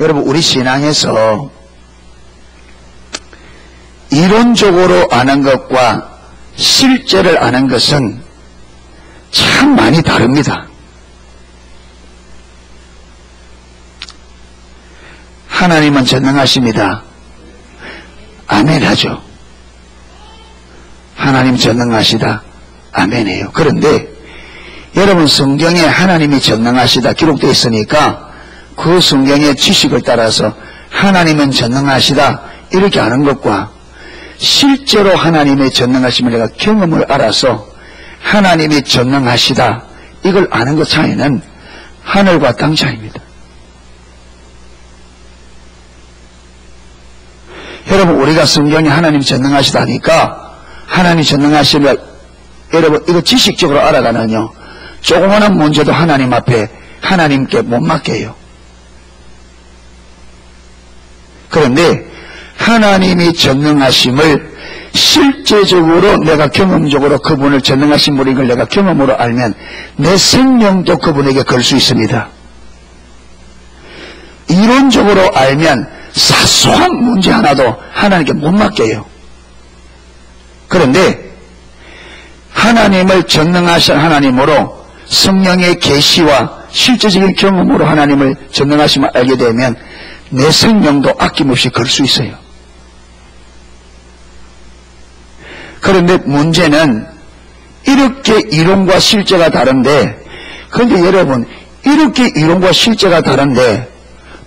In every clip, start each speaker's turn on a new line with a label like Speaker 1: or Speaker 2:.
Speaker 1: 여러분, 우리 신앙에서 이론적으로 아는 것과 실제를 아는 것은 참 많이 다릅니다. 하나님은 전능하십니다. 아멘 하죠. 하나님 전능하시다. 아멘 해요. 그런데 여러분, 성경에 하나님이 전능하시다 기록되어 있으니까 그 성경의 지식을 따라서 하나님은 전능하시다 이렇게 아는 것과 실제로 하나님의 전능하심을 내가 경험을 알아서 하나님이 전능하시다 이걸 아는 것 차이는 하늘과 땅 차이입니다. 여러분, 우리가 성경에 하나님 전능하시다니까 하나님 전능하시면 여러분 이거 지식적으로 알아가면요 조그마한 문제도 하나님 앞에 하나님께 못 맡겨요. 그런데 하나님이 전능하심을 실제적으로 내가 경험적으로 그분을 전능하신 분인 걸 내가 경험으로 알면 내 생명도 그분에게 걸 수 있습니다. 이론적으로 알면 사소한 문제 하나도 하나님께 못 맡겨요. 그런데 하나님을 전능하신 하나님으로 성령의 계시와 실제적인 경험으로 하나님을 전능하심을 알게 되면 내 생명도 아낌없이 걸 수 있어요. 그런데 문제는 이렇게 이론과 실제가 다른데, 그런데 여러분, 이렇게 이론과 실제가 다른데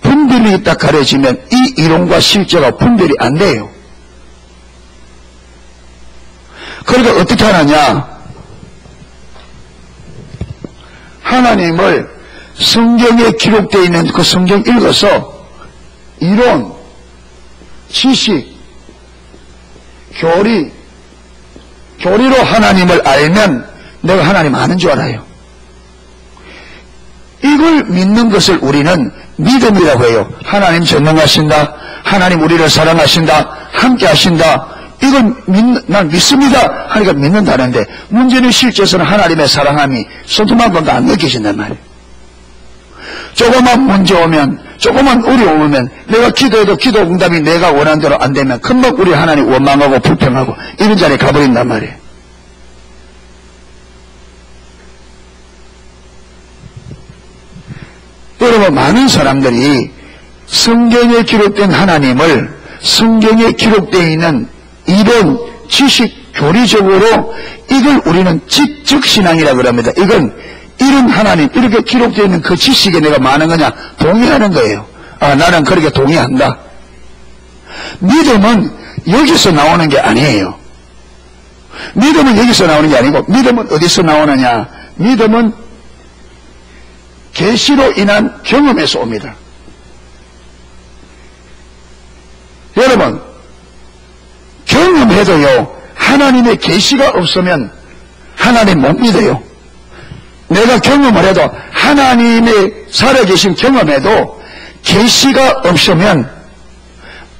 Speaker 1: 분별이 딱 가려지면 이 이론과 실제가 분별이 안 돼요. 그러니까 어떻게 하느냐? 하나님을 성경에 기록되어 있는 그 성경 읽어서 이론, 지식, 교리로 하나님을 알면 내가 하나님 아는 줄 알아요. 이걸 믿는 것을 우리는 믿음이라고 해요. 하나님 전능하신다, 하나님 우리를 사랑하신다, 함께 하신다, 이걸 난 믿습니다 하니까 믿는다는데, 문제는 실제로는 하나님의 사랑함이 손톱만큼도 안 느껴진단 말이에요. 조그만 문제 오면, 조그만 어려움 오면 내가 기도해도 기도 응답이 내가 원하는 대로 안 되면 금방 우리 하나님 원망하고 불평하고 이런 자리에 가버린단 말이에요. 여러분, 많은 사람들이 성경에 기록된 하나님을 성경에 기록되어 있는 이론, 지식, 교리적으로 이걸 우리는 지적신앙이라고 합니다. 이건 이런 하나님, 이렇게 기록되어 있는 그 지식에 내가 많은 거냐? 동의하는 거예요. 아, 나는 그렇게 동의한다. 믿음은 여기서 나오는 게 아니에요. 믿음은 여기서 나오는 게 아니고, 믿음은 어디서 나오느냐? 믿음은 계시로 인한 경험에서 옵니다. 여러분, 경험해도요, 하나님의 계시가 없으면 하나님 못 믿어요. 내가 경험을 해도 하나님의 살아계신 경험에도 계시가 없으면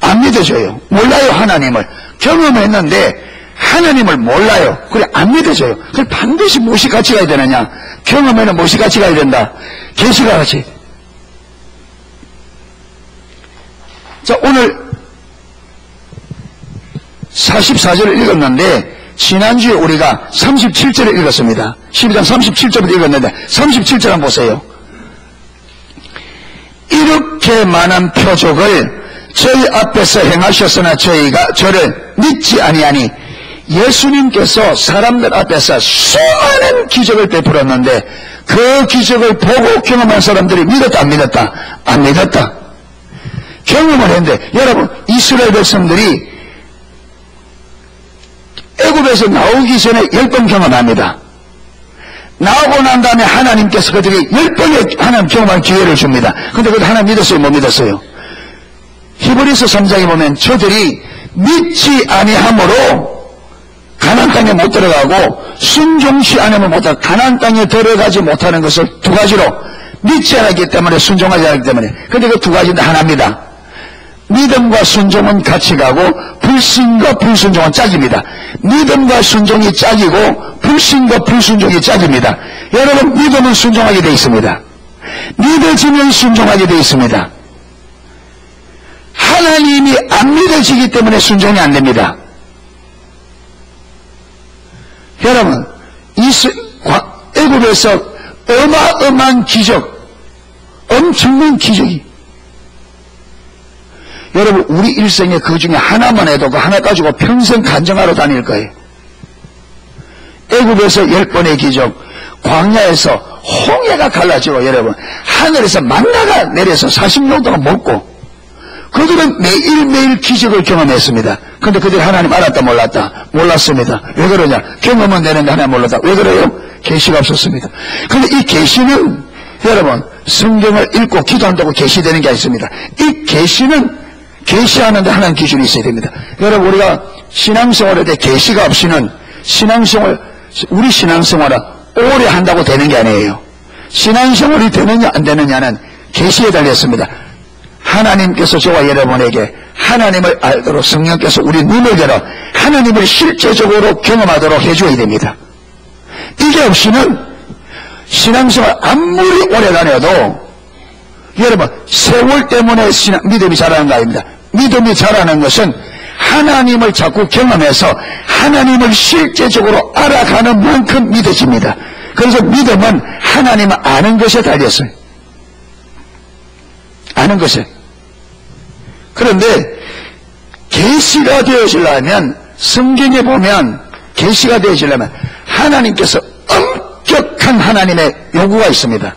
Speaker 1: 안 믿어져요. 몰라요. 하나님을 경험했는데 하나님을 몰라요. 그래 안 믿어져요. 그래 반드시 무엇이 같이 가야 되느냐? 경험에는 무엇이 같이 가야 된다? 계시가 같이. 자, 오늘 44절을 읽었는데 지난주에 우리가 37절을 읽었습니다. 12장 37절을 읽었는데 37절 한번 보세요. 이렇게 많은 표적을 저희 앞에서 행하셨으나 저희가 저를 믿지 아니하니, 예수님께서 사람들 앞에서 수많은 기적을 베풀었는데 그 기적을 보고 경험한 사람들이 믿었다 안 믿었다? 안 믿었다. 경험을 했는데, 여러분, 이스라엘 백성들이 애굽에서 나오기 전에 10번 경험합니다. 나오고 난 다음에 하나님께서 그들에게 10번의 하나님 경험할 기회를 줍니다. 근데 그들 하나님 믿었어요? 못 믿었어요? 히브리서 3장에 보면 저들이 믿지 아니함으로 가나안 땅에 못 들어가고 순종시 않으면 못 들어가, 가나안 땅에 들어가지 못하는 것을 두 가지로, 믿지 않았기 때문에 순종하지 않았기 때문에. 근데 그 두 가지는 하나입니다. 믿음과 순종은 같이 가고 불신과 불순종은 짝입니다. 믿음과 순종이 짝이고 불신과 불순종이 짝입니다. 여러분, 믿음은 순종하게 되어 있습니다. 믿어지면 순종하게 되어 있습니다. 하나님이 안 믿어지기 때문에 순종이 안 됩니다. 여러분, 애굽에서 어마어마한 기적, 엄청난 기적이, 여러분 우리 일생에 그 중에 하나만 해도 그 하나 가지고 평생 간증하러 다닐 거예요. 애굽에서 10번의 기적, 광야에서 홍해가 갈라지고, 여러분 하늘에서 만나가 내려서 40년 동안 먹고, 그들은 매일매일 기적을 경험했습니다. 그런데 그들이 하나님 알았다 몰랐다? 몰랐습니다. 왜 그러냐? 경험은 되는데 하나님 몰랐다. 왜 그래요? 계시가 없었습니다. 그런데 이 계시는, 여러분 성경을 읽고 기도한다고 계시되는 게 아닙니다. 이 계시는 계시하는데 하나님 기준이 있어야 됩니다. 여러분 우리가 신앙생활에 대해 계시가 없이는 우리 신앙생활은 오래 한다고 되는 게 아니에요. 신앙생활이 되느냐 안 되느냐는 계시에 달렸습니다. 하나님께서 저와 여러분에게 하나님을 알도록 성령께서 우리 눈을 열어 하나님을 실제적으로 경험하도록 해줘야 됩니다. 이게 없이는 신앙생활 아무리 오래 다녀도, 여러분 세월 때문에 믿음이 자라는 거 아닙니다. 믿음이 자라는 것은 하나님을 자꾸 경험해서 하나님을 실제적으로 알아가는 만큼 믿어집니다. 그래서 믿음은 하나님을 아는 것에 달렸어요. 아는 것에. 그런데 계시가 되어지려면, 성경에 보면 계시가 되어지려면 하나님께서 엄격한 하나님의 요구가 있습니다.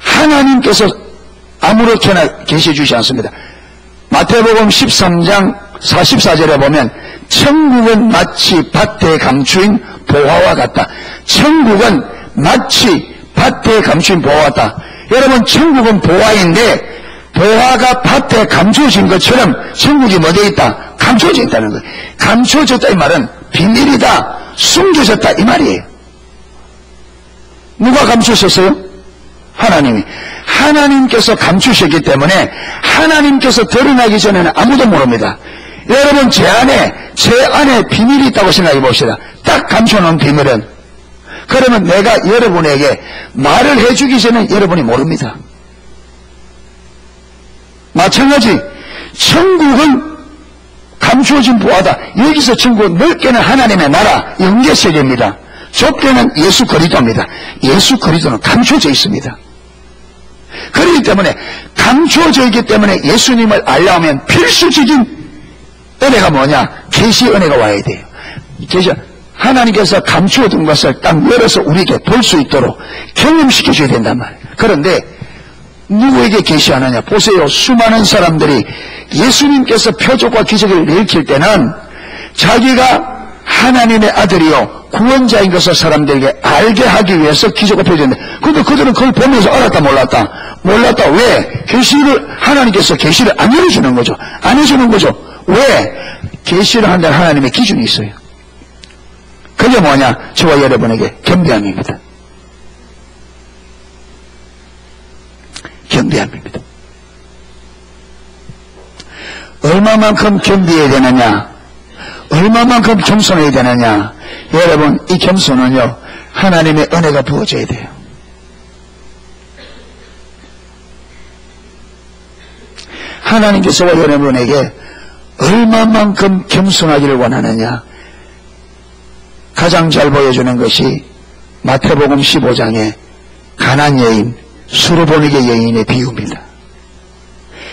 Speaker 1: 하나님께서 아무렇게나 계시해 주지 않습니다. 마태복음 13장 44절에 보면 천국은 마치 밭에 감추인 보화와 같다. 천국은 마치 밭에 감추인 보화와 같다. 여러분 천국은 보화인데, 보화가 밭에 감춰진 것처럼 천국이 뭐되어 있다? 감춰져 있다는 거예요. 감춰졌다 이 말은 비밀이다, 숨겨졌다 이 말이에요. 누가 감추셨어요? 하나님이. 하나님께서 감추셨기 때문에 하나님께서 드러나기 전에는 아무도 모릅니다. 여러분 제 안에 비밀이 있다고 생각해 봅시다. 딱 감춰놓은 비밀은, 그러면 내가 여러분에게 말을 해주기 전에 여러분이 모릅니다. 마찬가지 천국은 감추어진 보화다. 여기서 천국은 넓게는 하나님의 나라 영계세계입니다. 좁게는 예수 그리스도입니다. 예수 그리스도는 감추어져 있습니다. 그렇기 때문에 감추어져 있기 때문에 예수님을 알려면 필수적인 은혜가 뭐냐? 계시의 은혜가 와야 돼요. 계시, 하나님께서 감추어둔 것을 딱 열어서 우리에게 볼 수 있도록 경험시켜줘야 된단 말이에요. 그런데 누구에게 계시하느냐? 보세요. 수많은 사람들이 예수님께서 표적과 기적을 일으킬 때는 자기가 하나님의 아들이요 구원자인 것을 사람들에게 알게 하기 위해서 기적을 펴줬는데, 그런데 그들은 그걸 보면서 알았다 몰랐다? 몰랐다. 왜? 계시를, 하나님께서 계시를 안 열어주는 거죠. 안 해주는 거죠. 왜? 계시를 한다는 하나님의 기준이 있어요. 그게 뭐냐? 저와 여러분에게 겸비함입니다. 겸비함입니다. 얼마만큼 겸비해야 되느냐? 얼마만큼 겸손해야 되느냐? 여러분 이 겸손은요 하나님의 은혜가 부어져야 돼요. 하나님께서 여러분에게 얼마만큼 겸손하기를 원하느냐? 가장 잘 보여주는 것이 마태복음 15장의 가난 여인, 수르보니게 여인의 비유입니다.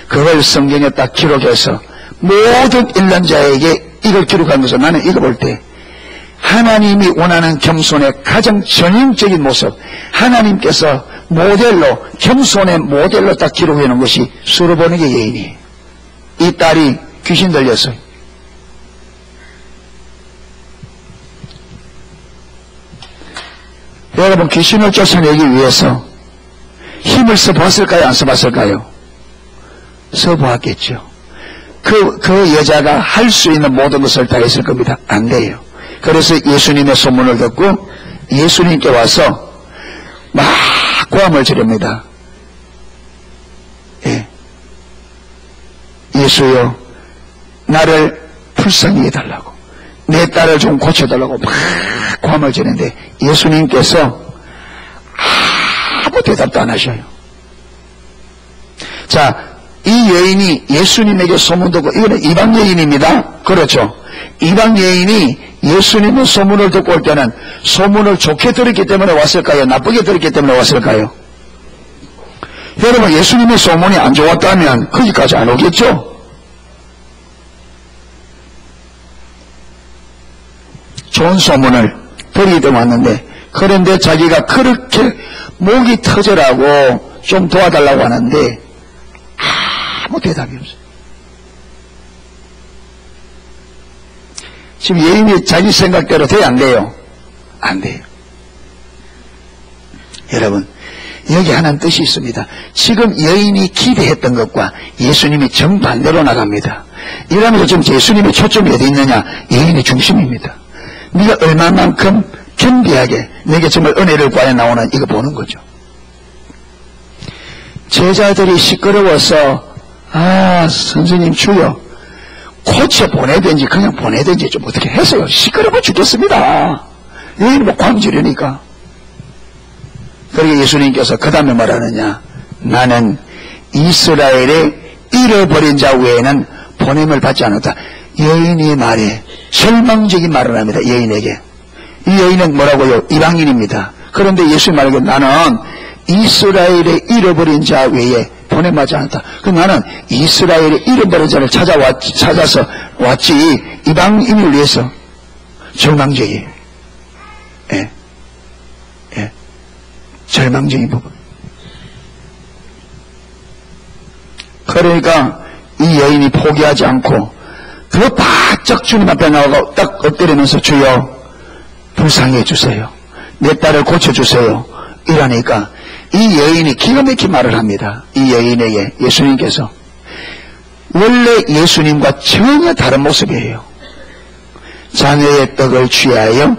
Speaker 1: 그걸 성경에 딱 기록해서 모든 읽는 자에게 이걸 기록한 것을 나는 읽어볼 때 하나님이 원하는 겸손의 가장 전형적인 모습, 하나님께서 모델로, 겸손의 모델로 딱 기록해 놓은 것이 수르보니게 여인이에요. 이 딸이 귀신 들렸어요. 여러분 귀신을 쫓아내기 위해서 힘을 써봤을까요? 안 써봤을까요? 써보았겠죠. 그 여자가 할 수 있는 모든 것을 다 했을 겁니다. 안 돼요. 그래서 예수님의 소문을 듣고 예수님께 와서 막 고함을 지릅니다. 예. 예수여, 나를 불쌍히 해달라고, 내 딸을 좀 고쳐달라고 막 고함을 지르는데 예수님께서 아무 대답도 안 하셔요. 자, 이 이 여인이 예수님에게 소문 듣고, 이거는 이방 여인입니다. 그렇죠. 이방 여인이 예수님의 소문을 듣고 올 때는 소문을 좋게 들었기 때문에 왔을까요? 나쁘게 들었기 때문에 왔을까요? 여러분, 예수님의 소문이 안 좋았다면 거기까지 안 오겠죠? 좋은 소문을 들이기 때문에 왔는데, 그런데 자기가 그렇게 목이 터져라고 좀 도와달라고 하는데 아무 대답이 없어요. 지금 여인이 자기 생각대로 돼야 안 돼요? 안 돼요. 여러분, 여기 하나는 뜻이 있습니다. 지금 여인이 기대했던 것과 예수님이 정반대로 나갑니다. 이러면서 지금 예수님의 초점이 어디 있느냐? 여인의 중심입니다. 네가 얼마만큼 겸비하게 내게 정말 은혜를 구하여 나오나 이거 보는 거죠. 제자들이 시끄러워서 선생님 주여 고쳐 보내든지 그냥 보내든지 좀 어떻게 해서요. 시끄러워 죽겠습니다. 여인이 뭐 광지르니까. 그러니까 예수님께서 그 다음에 말하느냐, 나는 이스라엘의 잃어버린 자 외에는 보냄을 받지 않았다. 여인의 말에 절망적인 말을 합니다. 여인에게. 이 여인은 뭐라고요? 이방인입니다. 그런데 예수님 말하기에 나는 이스라엘의 잃어버린 자 외에 보냄받지 않았다. 나는 이스라엘의 잃어버린 자를 찾아서 왔지 이방인을 위해서. 절망적이에요. 예. 절망적인 부분. 그러니까 이 여인이 포기하지 않고 더 바짝 주님 앞에 나가고 딱 엎드리면서 주여 불쌍해 주세요. 내 딸을 고쳐주세요. 이러니까 이 여인이 기가 막힌 말을 합니다. 이 여인에게 예수님께서 원래 예수님과 전혀 다른 모습이에요. 자녀의 떡을 취하여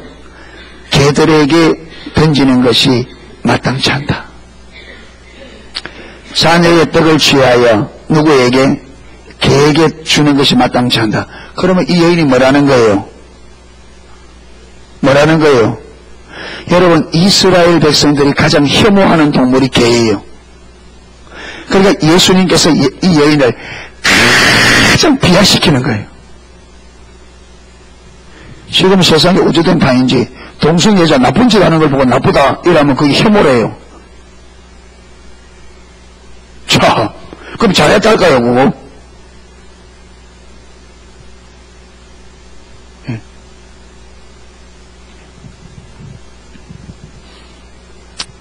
Speaker 1: 개들에게 던지는 것이 마땅치 않다. 자녀의 떡을 취하여 누구에게? 개에게 주는 것이 마땅치 않다. 그러면 이 여인이 뭐라는 거예요? 뭐라는 거예요? 여러분, 이스라엘 백성들이 가장 혐오하는 동물이 개예요. 그러니까 예수님께서 이 여인을 가장 비하시키는 거예요. 지금 세상에 어찌된 바인지 동성 여자 나쁜 짓 하는 걸 보고 나쁘다 이러면 그게 혐오래요. 자, 그럼 잘했달까요, 그거?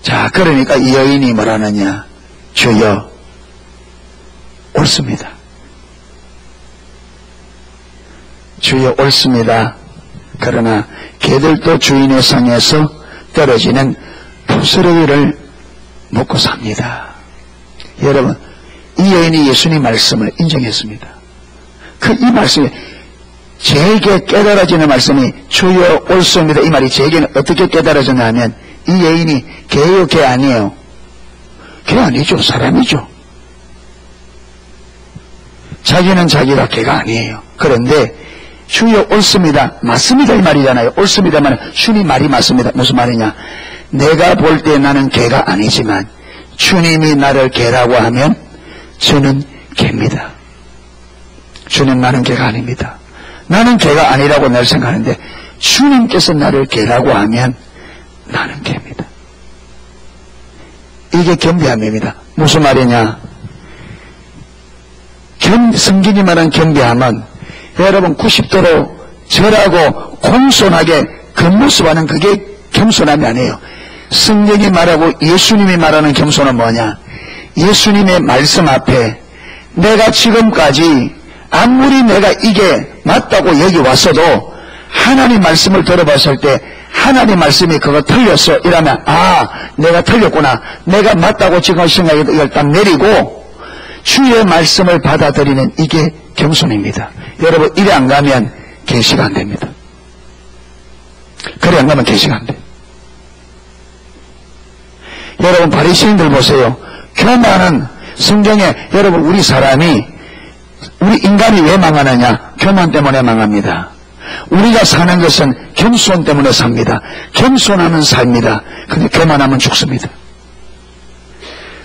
Speaker 1: 자, 그러니까 이 여인이 뭐라느냐? 주여, 옳습니다. 주여, 옳습니다. 그러나 개들도 주인의 상에서 떨어지는 부스러기를 먹고 삽니다. 여러분, 이 여인이 예수님 말씀을 인정했습니다. 이 말씀이 제게 깨달아지는 말씀이 주여 옳습니다. 이 말이 제게는 어떻게 깨달아졌냐 하면 이 여인이 개요, 개 아니에요. 개 아니죠. 사람이죠. 자기는 자기가 개가 아니에요. 그런데 주여 옳습니다. 맞습니다. 이 말이잖아요. 옳습니다만 주님 말이 맞습니다. 무슨 말이냐? 내가 볼 때 나는 개가 아니지만 주님이 나를 개라고 하면 저는 개입니다. 주님 나는 개가 아닙니다. 나는 개가 아니라고 늘 생각하는데 주님께서 나를 개라고 하면 나는 개입니다. 이게 겸비함입니다. 무슨 말이냐? 성경이 말한 겸비함은 여러분 90도로 절하고 공손하게 겉모습하는 그게 겸손함이 아니에요. 성경이 말하고 예수님이 말하는 겸손은 뭐냐? 예수님의 말씀 앞에 내가 지금까지 아무리 내가 이게 맞다고 여기 왔어도 하나님 말씀을 들어봤을 때 하나님 말씀이 그거 틀렸어 이러면 내가 틀렸구나, 내가 맞다고 지금 생각해도 이걸 딱 내리고 주의 말씀을 받아들이는 이게 겸손입니다. 여러분, 이래 안 가면 계시가 안 됩니다. 그래 안 가면 계시가 안 돼. 여러분, 바리새인들 보세요. 교만은 성경에 여러분 우리 인간이 왜 망하느냐? 교만 때문에 망합니다. 우리가 사는 것은 겸손 때문에 삽니다. 겸손하면 삽니다. 근데 교만하면 죽습니다.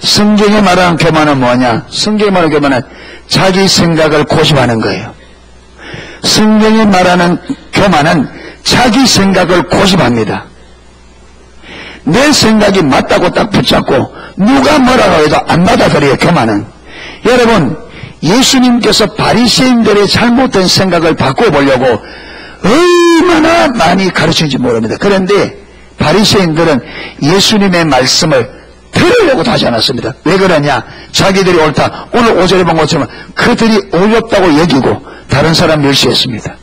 Speaker 1: 성경에 말하는 교만은 뭐냐? 성경에 말하는 교만은 자기 생각을 고집하는 거예요. 성경에 말하는 교만은 자기 생각을 고집합니다. 내 생각이 맞다고 딱 붙잡고 누가 뭐라고 해도 안 받아들여요. 교만은. 여러분, 예수님께서 바리새인들의 잘못된 생각을 바꿔보려고 얼마나 많이 가르치는지 모릅니다. 그런데 바리새인들은 예수님의 말씀을 들으려고 하지 않았습니다. 왜 그러냐? 자기들이 옳다. 오늘 5절에 본 것처럼 그들이 어렵다고 여기고 다른 사람 멸시했습니다.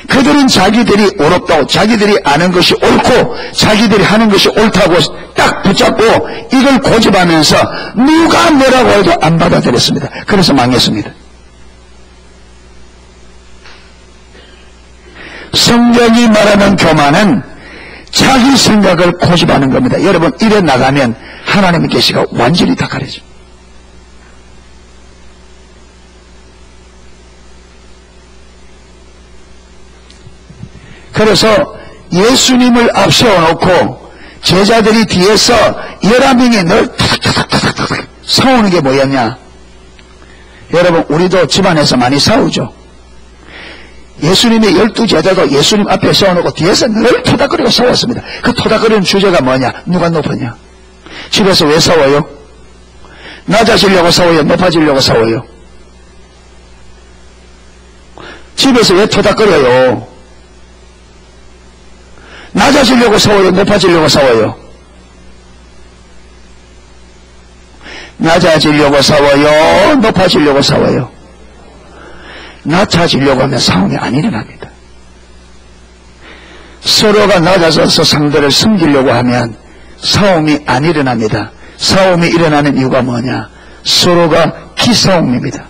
Speaker 1: 그들은 자기들이 어렵다고, 자기들이 아는 것이 옳고 자기들이 하는 것이 옳다고 딱 붙잡고 이걸 고집하면서 누가 뭐라고 해도 안 받아들였습니다. 그래서 망했습니다. 성경이 말하는 교만은 자기 생각을 고집하는 겁니다. 여러분, 이래 나가면 하나님의 계시가 완전히 다 가려져. 그래서 예수님을 앞세워놓고 제자들이 뒤에서 11명이 늘 타닥타닥타닥 싸우는 게 뭐였냐? 여러분, 우리도 집안에서 많이 싸우죠. 예수님의 12제자도 예수님 앞에 세워놓고 뒤에서 늘 토닥거리고 싸웠습니다. 그 토닥거리는 주제가 뭐냐? 누가 높으냐? 집에서 왜 싸워요? 낮아지려고 싸워요? 높아지려고 싸워요? 집에서 왜 토닥거려요? 낮아지려고 싸워요? 높아지려고 싸워요? 낮아지려고 싸워요? 높아지려고 싸워요? 낮아지려고 하면 싸움이 안 일어납니다. 서로가 낮아져서 상대를 숨기려고 하면 싸움이 안 일어납니다. 싸움이 일어나는 이유가 뭐냐? 서로가 기싸움입니다.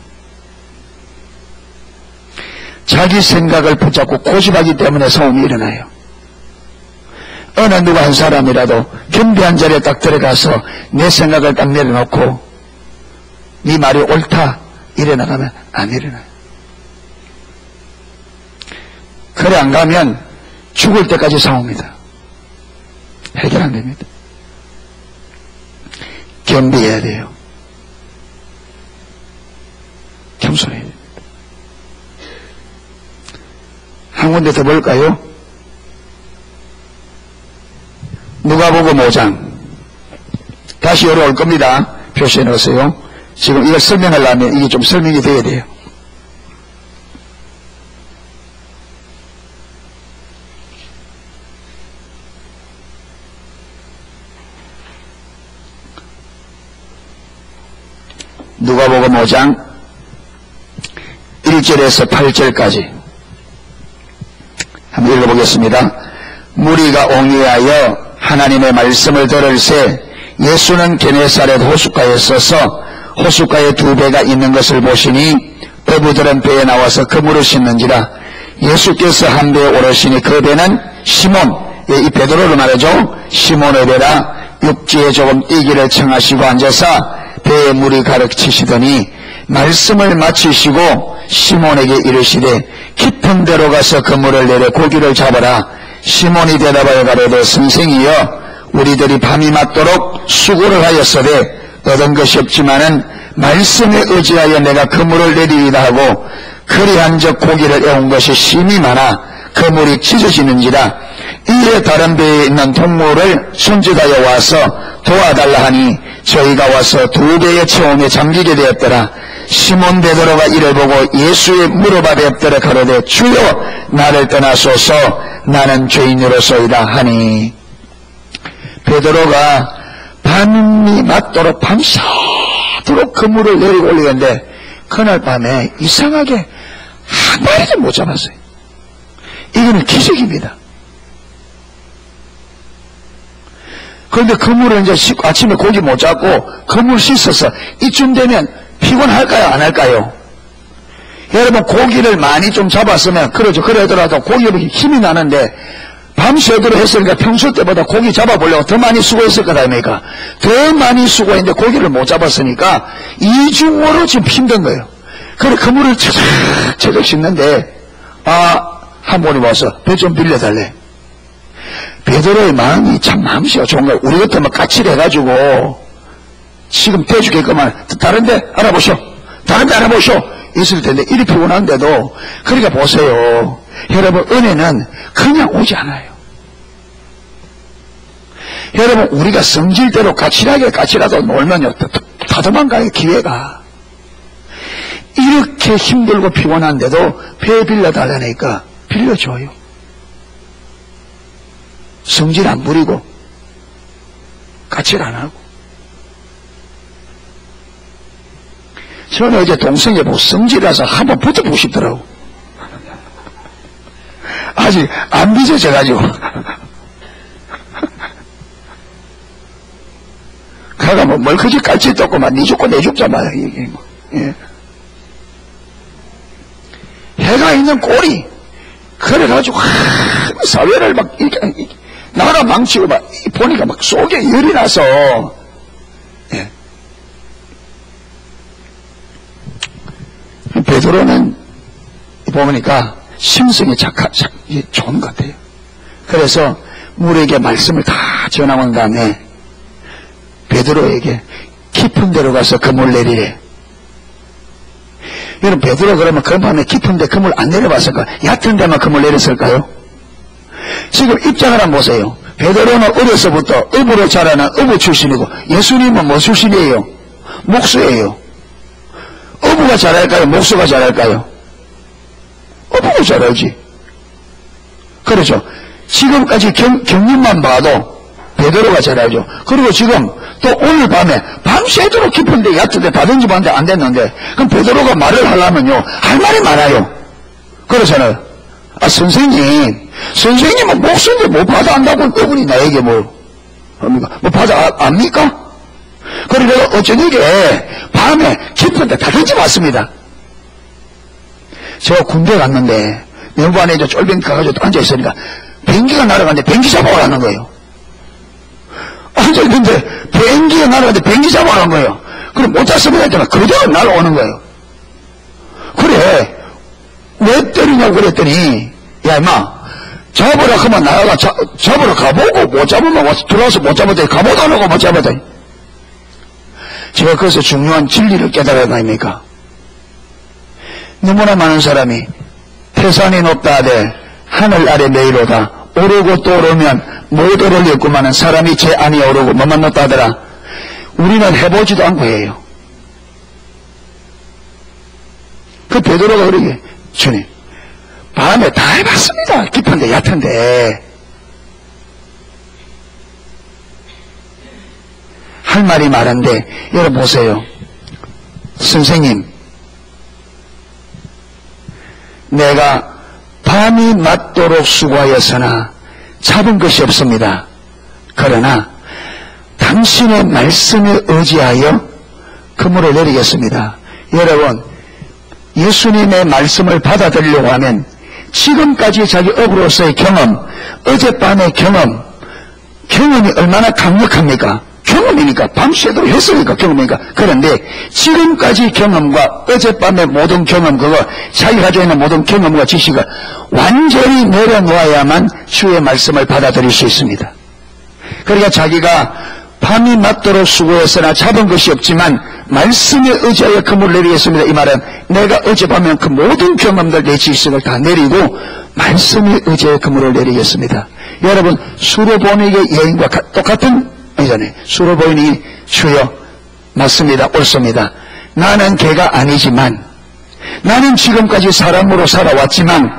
Speaker 1: 자기 생각을 붙잡고 고집하기 때문에 싸움이 일어나요. 어느 누가 한 사람이라도 겸비한 자리에 딱 들어가서 내 생각을 딱 내려놓고 네 말이 옳다 이래 나가면 안 일어나요. 그래 안 가면 죽을 때까지 싸웁니다. 해결 안 됩니다. 겸비해야 돼요. 겸손해야 됩니다. 한 군데 더 볼까요? 누가복음 5장. 다시 열어올 겁니다. 표시해 놓으세요. 지금 이걸 설명하려면 이게 좀 설명이 돼야 돼요. 누가복음 5장 1절에서 8절까지 한번 읽어보겠습니다. 무리가 옹이하여 하나님의 말씀을 들을새 예수는 게네사렛 호숫가에 서서 호숫가에 두 배가 있는 것을 보시니 어부들은 배에 나와서 그물을 씻는지라. 예수께서 한 배에 오르시니 그 배는 시몬, 이 베드로를 말하죠. 시몬의 배라. 육지에 조금 뛰기를 청하시고 앉아서 배에 물이 가르치시더니 말씀을 마치시고 시몬에게 이르시되 깊은 데로 가서 그물을 내려 고기를 잡아라. 시몬이 대답하여 가로되 선생이여 우리들이 밤이 맞도록 수고를 하였으되 얻은 것이 없지만은 말씀에 의지하여 내가 그물을 내리리다 하고 그리한적 고기를 애운 것이 심히 많아 그물이 찢어지는지라. 이에 다른 배에 있는 동무를 손짓하여 와서 도와달라 하니 저희가 와서 두 배의 체험에 잠기게 되었더라. 시몬 베드로가 이를 보고 예수의 무릎 앞에 엎드려 가로되 주여 나를 떠나소서 나는 죄인으로소이다 하니. 베드로가 밤이 맞도록 밤새도록 그물을 내리고 올리는데 그날 밤에 이상하게 한 마리도 못 잡았어요. 이거는 기적입니다. 그런데 그물을 이제 씻고 아침에 고기 못 잡고 그물 씻어서 이쯤 되면 피곤할까요? 안 할까요? 여러분 고기를 많이 좀 잡았으면 그러죠. 그러더라도 고기에 힘이 나는데 밤새도록 했으니까 평소 때보다 고기 잡아보려고 더 많이 수고했을 거다 아닙니까? 더 많이 수고했는데 고기를 못 잡았으니까 이중으로 지금 힘든 거예요. 그래 그물을 차작 씻는데 한 분이 와서 배 좀 빌려달래. 베드로의 마음이 참 마음씨가 좋은 거예요. 우리 같으면 까칠해가지고 지금 대주겠구만 다른데 알아보쇼 다른데 알아보쇼 있을 텐데 이리 피곤한데도 그러니까 보세요. 여러분 은혜는 그냥 오지 않아요. 여러분 우리가 성질대로 까칠하게 놀면요 다 도망갈 기회가 이렇게 힘들고 피곤한데도 배 빌려달라니까 빌려줘요. 성질 안 부리고 까칠 안 하고. 저는 어제 동생이 보고 성질이라서 한번 붙어보고 싶더라고. 아직 안 빚어져가지고 가가 뭐 멀크지 깔치 떴고만 니 죽고 내 죽자마자 이게 뭐. 예. 해가 있는 꼴이 그래가지고 사회를 막 이렇게 나라 망치고 막 보니까 막 속에 열이 나서 예. 베드로는 보니까 심성이 좋은 것 같아요. 그래서 물에게 말씀을 다 전하고 난 다음에 베드로에게 깊은 데로 가서 그물 내리래. 여러분 베드로 그러면 그 밤에 깊은데 그물 안 내려봤을까? 얕은 데만 그물 내렸을까요? 지금 입장을 한번 보세요. 베드로는 어려서부터 어부로 자라난 어부 출신이고 예수님은 뭐 출신이에요? 목수예요. 어부가 잘할까요? 목수가 잘할까요? 어부가 잘하지. 그렇죠. 지금까지 경륜만 봐도 베드로가 잘하죠. 그리고 지금 또 오늘 밤에 밤새도록 깊은데 얕은데 다 던져봤는데 안 됐는데 그럼 베드로가 말을 하려면요 할 말이 많아요. 그렇잖아요. 아 선생님은 목수인데 뭐 받아 안다고 그분이 나에게 뭐 합니까? 뭐 받아 압니까? 그리고 내가 어쩌니게 밤에 깊은데 다 던져봤습니다. 제가 군대 갔는데 면부안에 이제 쫄병 가가지고 앉아있으니까 비행기가 날아가는데 비행기 잡아오라 하는 거예요. 앉아있는데 비행기가 날아가는데 비행기 잡아오라 하는 거예요. 그럼 못 잤습니다 했잖아. 그대로 날아오는 거예요. 그래 왜 때리냐고 그랬더니 야 임마 잡으라 그만 나가 잡으러 가보고 못 잡으면 들어와서 못 잡아도 가보도 안 하고 못 잡아도. 제가 그래서 중요한 진리를 깨달아야 아닙니까? 너무나 많은 사람이 태산이 높다 하되 하늘 아래 매이로다 오르고 또 오르면 못 오르겠구만은 사람이 제 안에 오르고 뭐만 높다 하더라. 우리는 해보지도 않고 해요. 그 베드로가 그러게 주님 밤에 다 해봤습니다. 깊은데 얕은데 할 말이 많은데 여러분 보세요. 선생님 내가 밤이 맞도록 수고하였으나 잡은 것이 없습니다. 그러나 당신의 말씀에 의지하여 그물을 내리겠습니다. 여러분 예수님의 말씀을 받아들이려고 하면 지금까지 자기 업으로서의 경험, 어젯밤의 경험이 얼마나 강력합니까? 경험이니까 밤새도록 했으니까 경험이니까. 그런데 지금까지 경험과 어젯밤의 모든 경험 그거 자기가 가지고 있는 모든 경험과 지식을 완전히 내려놓아야만 주의 말씀을 받아들일 수 있습니다. 그러니까 자기가 밤이 맞도록 수고했으나 잡은 것이 없지만 말씀에 의지하여 그물을 내리겠습니다. 이 말은 내가 어젯밤에 그 모든 경험들 내 지식을 다 내리고 말씀에 의지하여 그물을 내리겠습니다. 여러분 수로보니의 여인과 똑같은 이전에 수로보인이 주여 맞습니다. 옳습니다. 나는 개가 아니지만 나는 지금까지 사람으로 살아왔지만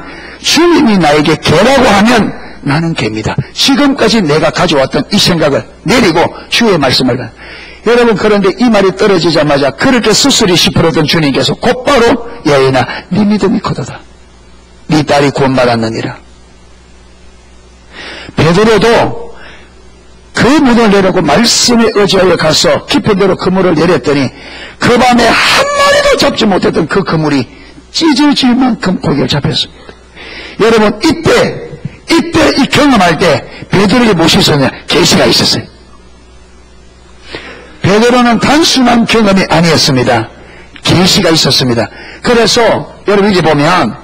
Speaker 1: 주님이 나에게 개라고 하면 나는 개입니다. 지금까지 내가 가져왔던 이 생각을 내리고 주의 말씀을 여러분 그런데 이 말이 떨어지자마자 그렇게 수술이 시퍼러던 주님께서 곧바로 여인아 네 믿음이 크도다. 네 딸이 구원받았느니라. 베드로도 그 문을 내려고 말씀에 의지하여 가서 깊은 데로 그물을 내렸더니 그 밤에 한 마리도 잡지 못했던 그 그물이 찢어질 만큼 고기를 잡혔습니다. 여러분 이때 이 경험할 때 베드로에게 무엇이 있었냐? 계시가 있었어요. 베드로는 단순한 경험이 아니었습니다. 계시가 있었습니다. 그래서 여러분 이제 보면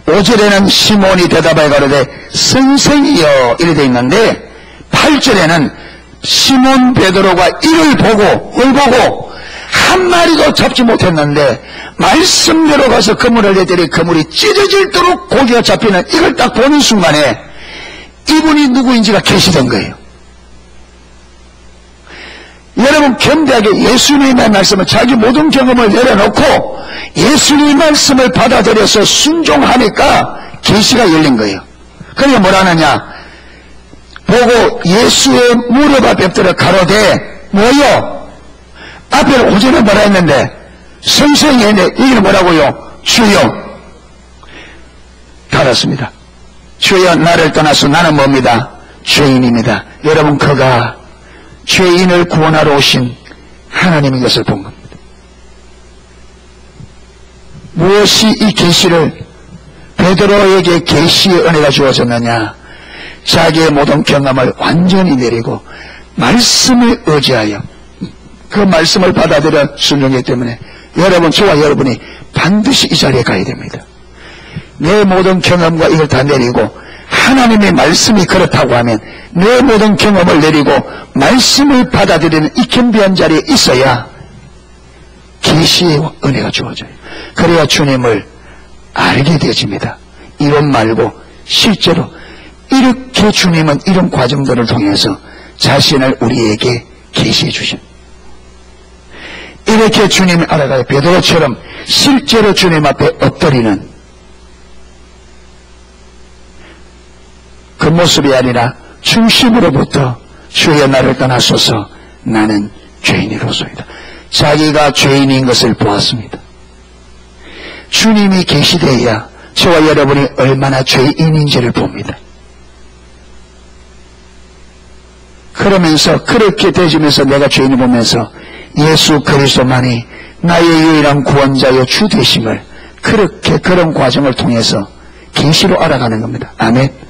Speaker 1: 5절에는 시몬이 대답하여 가로되 선생이여 이래 되어 있는데 8절에는 시몬 베드로가 이를 보고 한 마리도 잡지 못했는데 말씀대로 가서 그물을 내더니 그물이 찢어질도록 고기가 잡히는 이걸 딱 보는 순간에 이분이 누구인지가 계시된 거예요. 여러분, 겸비하게 예수님의 말씀을, 자기 모든 경험을 내려놓고 예수님의 말씀을 받아들여서 순종하니까 계시가 열린 거예요. 그러니까 뭐라 하느냐, 보고 예수의 무릎 앞에 엎드려 가로되 뭐요? 앞에 오전에 뭐라 했는데 성성이 했는데 여기는 뭐라고요? 주여. 달았습니다. 주여, 나를 떠나서 나는 뭡니다? 죄인입니다. 여러분, 그가 죄인을 구원하러 오신 하나님인 것을 본 겁니다. 무엇이 이 계시를, 베드로에게 계시의 은혜가 주어졌느냐? 자기의 모든 경험을 완전히 내리고 말씀을 의지하여 그 말씀을 받아들여 순종했기 때문에 여러분, 저와 여러분이 반드시 이 자리에 가야 됩니다. 내 모든 경험과 이걸 다 내리고 하나님의 말씀이 그렇다고 하면 내 모든 경험을 내리고 말씀을 받아들이는 이 겸비한 자리에 있어야 계시의 은혜가 주어져요. 그래야 주님을 알게 되어집니다. 이론 말고 실제로 이렇게 주님은 이런 과정들을 통해서 자신을 우리에게 계시해 주십니다. 이렇게 주님을 알아가요. 베드로처럼 실제로 주님 앞에 엎드리는 그 모습이 아니라 중심으로부터 주여, 나를 떠나소서 나는 죄인이로소이다. 자기가 죄인인 것을 보았습니다. 주님이 계시되어야 저와 여러분이 얼마나 죄인인지를 봅니다. 그러면서 그렇게 되지면서 내가 죄인을 보면서 예수 그리스도만이 나의 유일한 구원자여 주 되심을 그렇게 그런 과정을 통해서 계시로 알아가는 겁니다. 아멘.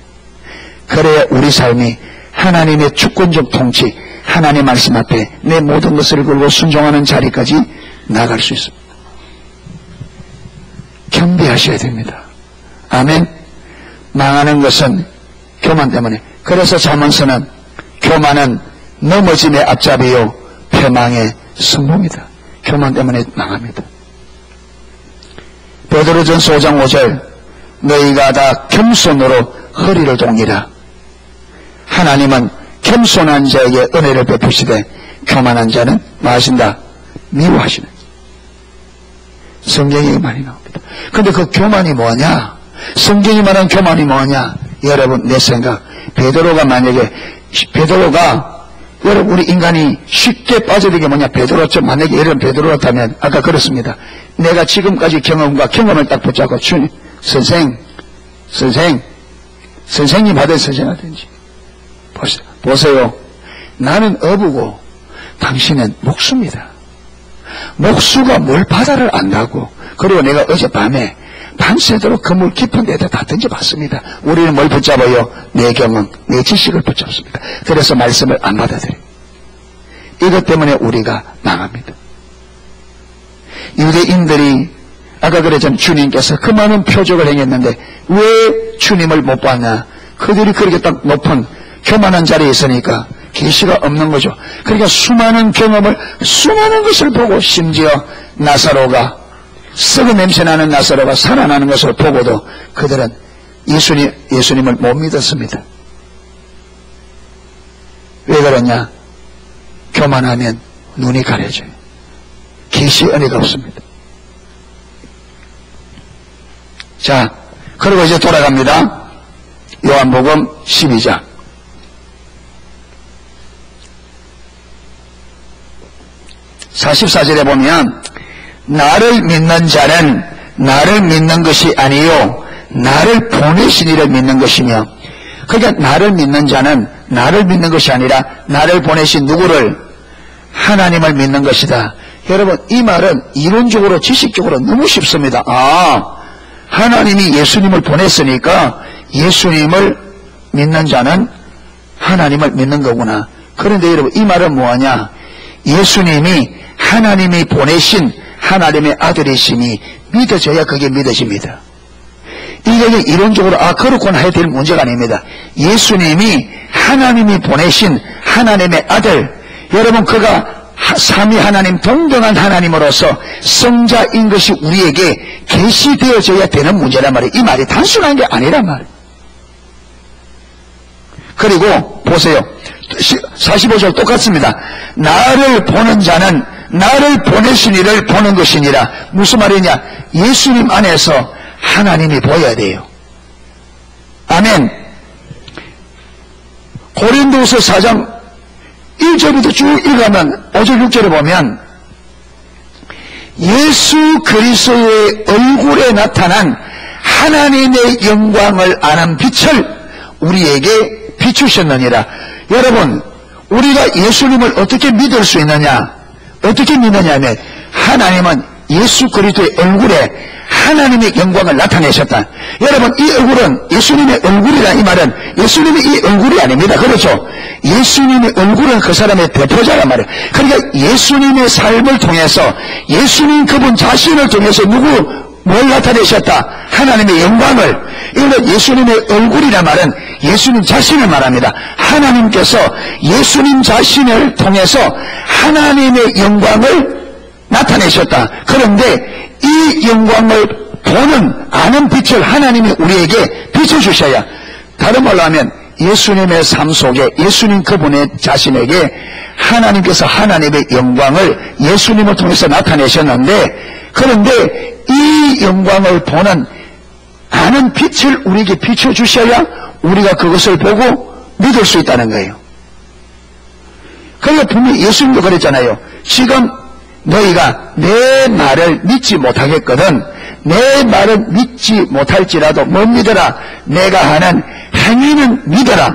Speaker 1: 그래야 우리 삶이 하나님의 주권적 통치, 하나님의 말씀 앞에 내 모든 것을 걸고 순종하는 자리까지 나아갈 수 있습니다. 겸비하셔야 됩니다. 아멘. 망하는 것은 교만 때문에. 그래서 잠언서는 교만은 넘어짐의 앞잡이요 패망의 성공이다. 교만 때문에 망합니다. 베드로전서 5장 5절, 너희가 다 겸손으로 허리를 동이라. 하나님은 겸손한 자에게 은혜를 베푸시되 교만한 자는 뭐 하신다? 미워하시는. 성경에 많이 나옵니다. 근데 그 교만이 뭐냐? 성경이 말하는 교만이 뭐냐? 여러분, 내 생각, 베드로가 만약에, 여러분, 우리 인간이 쉽게 빠져들게 뭐냐? 베드로처럼, 만약에 예를 베드로였다면, 아까 그렇습니다. 내가 지금까지 경험과 경험을 딱 붙잡고, 주님, 선생님 하든 선생하든지. 보세요. 나는 어부고, 당신은 목수입니다. 목수가 뭘 바다를 안다고. 그리고 내가 어젯밤에 밤새도록 그물 깊은 데다 다 던져봤습니다. 우리는 뭘 붙잡아요? 내 경험, 내 지식을 붙잡습니다. 그래서 말씀을 안 받아들여요. 이것 때문에 우리가 망합니다. 유대인들이 아까 그랬잖아요. 주님께서 그 많은 표적을 행했는데 왜 주님을 못 봤나? 그들이 그렇게 딱 높은 교만한 자리에 있으니까 계시가 없는 거죠. 그러니까 수많은 경험을, 수많은 것을 보고, 심지어 나사로가, 썩은 냄새나는 나사로가 살아나는 것을 보고도 그들은 예수님을 못 믿었습니다. 왜 그러냐? 교만하면 눈이 가려져요. 계시 은혜가 없습니다. 자, 그리고 이제 돌아갑니다. 요한복음 12장. 44절에 보면 나를 믿는 자는 나를 믿는 것이 아니요 나를 보내신 이를 믿는 것이며, 그러니까 나를 믿는 자는 나를 믿는 것이 아니라 나를 보내신 누구를? 하나님을 믿는 것이다. 여러분, 이 말은 이론적으로 지식적으로 너무 쉽습니다. 하나님이 예수님을 보냈으니까 예수님을 믿는 자는 하나님을 믿는 거구나. 그런데 여러분, 이 말은 뭐하냐? 예수님이 하나님이 보내신 하나님의 아들이심이 믿어져야 그게 믿어집니다. 이게 이론적으로 그렇구나 해야 될 문제가 아닙니다. 예수님이 하나님이 보내신 하나님의 아들, 여러분 그가 삼위 하나님 동등한 하나님으로서 성자인 것이 우리에게 계시되어져야 되는 문제란 말이에요. 이 말이 단순한 게 아니란 말이에요. 그리고 보세요. 45절 똑같습니다. 나를 보는 자는 나를 보내신 이를 보는 것이니라. 무슨 말이냐? 예수님 안에서 하나님이 보여야 돼요. 아멘. 고린도후서 4장 1절부터 쭉 읽으면 5절 6절에 보면 예수 그리스도의 얼굴에 나타난 하나님의 영광을 아는 빛을 우리에게 비추셨느니라. 여러분, 우리가 예수님을 어떻게 믿을 수 있느냐? 어떻게 믿느냐면 하나님은 예수 그리스도의 얼굴에 하나님의 영광을 나타내셨다. 여러분, 이 얼굴은 예수님의 얼굴이라. 이 말은 예수님의 이 얼굴이 아닙니다. 그렇죠? 예수님의 얼굴은 그 사람의 대표자란 말이에요. 그러니까 예수님의 삶을 통해서, 예수님 그분 자신을 통해서 뭘 나타내셨다? 하나님의 영광을. 이건 예수님의 얼굴이란 말은 예수님 자신을 말합니다. 하나님께서 예수님 자신을 통해서 하나님의 영광을 나타내셨다. 그런데 이 영광을 보는, 아는 빛을 하나님이 우리에게 비춰주셔야, 다른 말로 하면 예수님의 삶 속에 예수님 그분의 자신에게 하나님께서 하나님의 영광을 예수님을 통해서 나타내셨는데, 그런데 이 영광을 보는, 아는 빛을 우리에게 비춰주셔야 우리가 그것을 보고 믿을 수 있다는 거예요. 그러니까 분명히 예수님도 그랬잖아요. 지금 너희가 내 말을 믿지 못하겠거든. 내 말을 믿지 못할지라도 못 믿어라. 내가 하는 행위는 믿어라.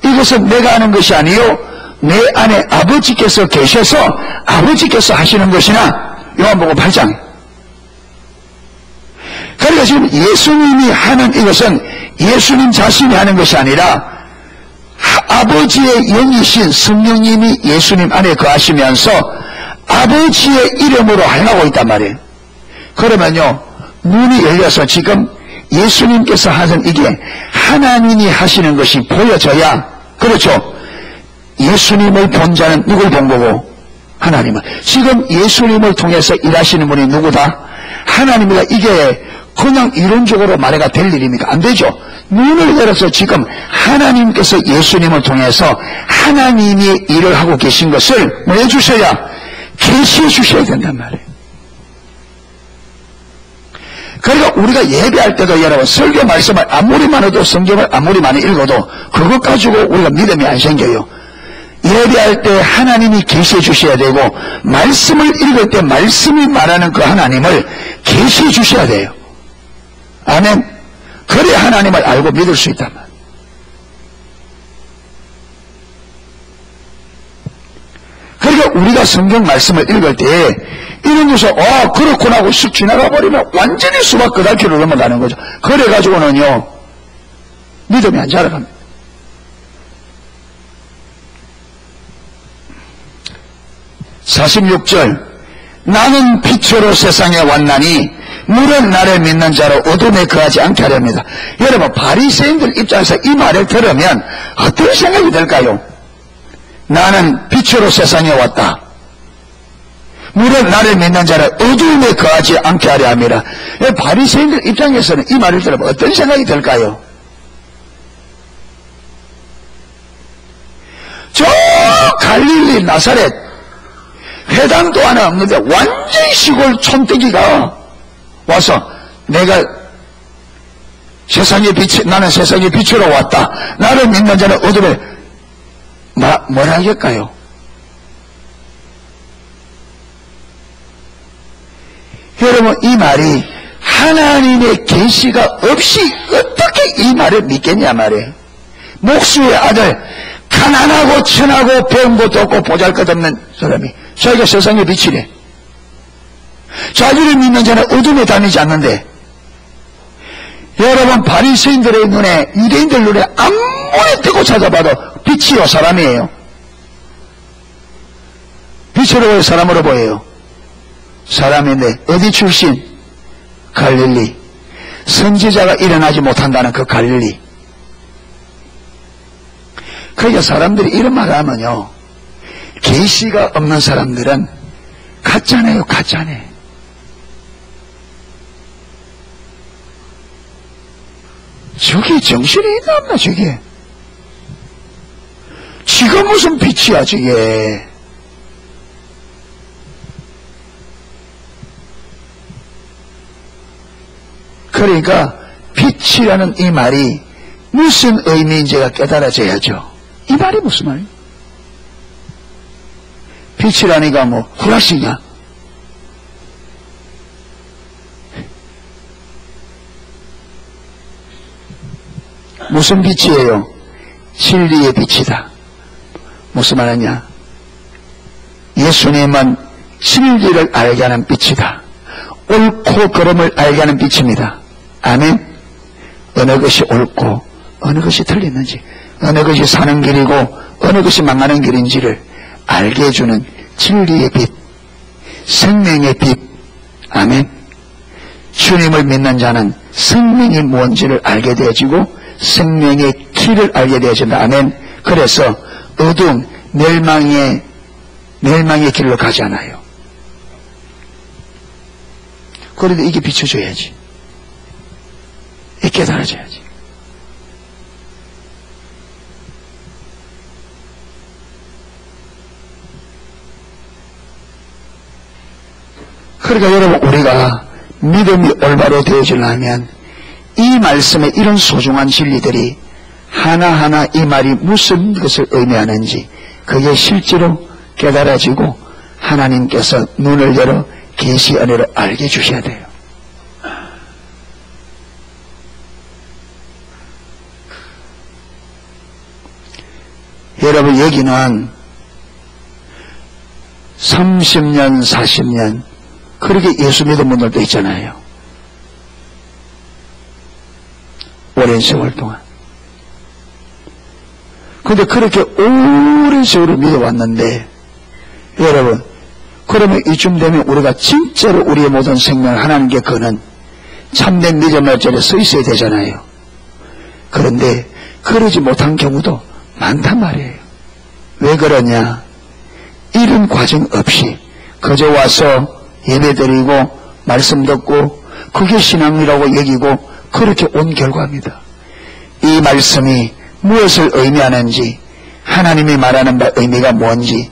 Speaker 1: 이것은 내가 하는 것이 아니요 내 안에 아버지께서 계셔서 아버지께서 하시는 것이나. 요한복음 8장. 그러니까 지금 예수님이 하는 이것은 예수님 자신이 하는 것이 아니라 아버지의 영이신 성령님이 예수님 안에 거하시면서 아버지의 이름으로 행하고 있단 말이에요. 그러면요, 눈이 열려서 지금 예수님께서 하는 이게 하나님이 하시는 것이 보여져야, 그렇죠? 예수님을 본 자는 누굴 본 거고? 하나님을. 지금 예수님을 통해서 일하시는 분이 누구다? 하나님이다. 이게 그냥 이론적으로 말해가 될 일입니까? 안 되죠. 눈을 열어서 지금 하나님께서 예수님을 통해서 하나님이 일을 하고 계신 것을 뭐 해주셔야, 계시해 주셔야 된단 말이에요. 그러니까 우리가 예배할 때도 여러분, 설교 말씀을 아무리 많아도, 성경을 아무리 많이 읽어도 그것 가지고 우리가 믿음이 안 생겨요. 예배할 때 하나님이 계시해 주셔야 되고, 말씀을 읽을 때 말씀이 말하는 그 하나님을 계시해 주셔야 돼요. 아멘. 그래 하나님을 알고 믿을 수 있단 말이에요. 그러니까 우리가 성경 말씀을 읽을 때 이런 것을 그렇구나 하고 쑥 지나가 버리면 완전히 수박 끄달기로 넘어가는 거죠. 그래가지고는요, 믿음이 안 자라갑니다. (46절) 나는 빛으로 세상에 왔나니 물은 나를 믿는 자로 어둠에 거하지 않게 하렵니다. 여러분, 바리새인들 입장에서 이 말을 들으면 어떤 생각이 들까요? 나는 빛으로 세상에 왔다. 물은 나를 믿는 자를 어둠에 거하지 않게 하려 함이라. 바리새인들 입장에서는 이 말을 들으면 어떤 생각이 들까요? 저 갈릴리 나사렛 회당도 하나 없는데 완전히 시골 촌뜨기가 와서 내가 나는 세상의 빛으로 왔다. 나를 믿는 자는 어둠에, 뭐라 하겠까요? 여러분, 이 말이 하나님의 계시가 없이 어떻게 이 말을 믿겠냐 말이에요. 목수의 아들, 가난하고 천하고 배운 것도 없고 보잘것없는 사람이 자기가 세상의 빛이래. 자기를 믿는 자는 어둠에 다니지 않는데, 여러분, 바리새인들의 눈에, 유대인들 눈에 아무리 뜨고 찾아봐도 빛이요 사람이에요. 빛으로 보여 사람으로 보여요. 사람인데 어디 출신? 갈릴리. 선지자가 일어나지 못한다는 그 갈릴리. 그러니까 사람들이 이런 말을 하면요, 계시가 없는 사람들은 가짜네요, 가짜네. 저게 정신이 있나 없나, 저게. 지가 무슨 빛이야, 저게. 그러니까 빛이라는 이 말이 무슨 의미인지가 깨달아져야죠. 이 말이 무슨 말이에요? 빛이라니까 뭐 후라시냐? 무슨 빛이에요? 진리의 빛이다. 무슨 말이냐? 예수님은 진리를 알게 하는 빛이다. 옳고 그름을 알게 하는 빛입니다. 아멘. 어느 것이 옳고 어느 것이 틀렸는지, 어느 것이 사는 길이고 어느 것이 망하는 길인지를 알게 해주는 진리의 빛, 생명의 빛. 아멘. 주님을 믿는 자는 생명이 뭔지를 알게 되어지고 생명의 길을 알게 되어진다. 아멘. 그래서 어두운 멸망의 길로 가지 않아요. 그런데 이게 비춰줘야지. 이게 깨달아져야지. 그러니까 여러분, 우리가 믿음이 올바로 되어지려면 이 말씀에 이런 소중한 진리들이 하나하나 이 말이 무슨 것을 의미하는지 그게 실제로 깨달아지고 하나님께서 눈을 열어 계시 은혜로 알게 해주셔야 돼요. 여러분, 여기는 30년, 40년 그렇게 예수 믿은 분들도 있잖아요. 오랜 세월 동안. 근데 그렇게 오랜 세월을 믿어왔는데, 여러분, 그러면 이쯤 되면 우리가 진짜로 우리의 모든 생명을 하나님께 거는 참된 믿음의 자리에 서 있어야 되잖아요. 그런데 그러지 못한 경우도 많단 말이에요. 왜 그러냐? 이런 과정 없이 그저 와서 예배드리고 말씀 듣고 그게 신앙이라고 여기고 그렇게 온 결과입니다. 이 말씀이 무엇을 의미하는지, 하나님이 말하는 바 의미가 뭔지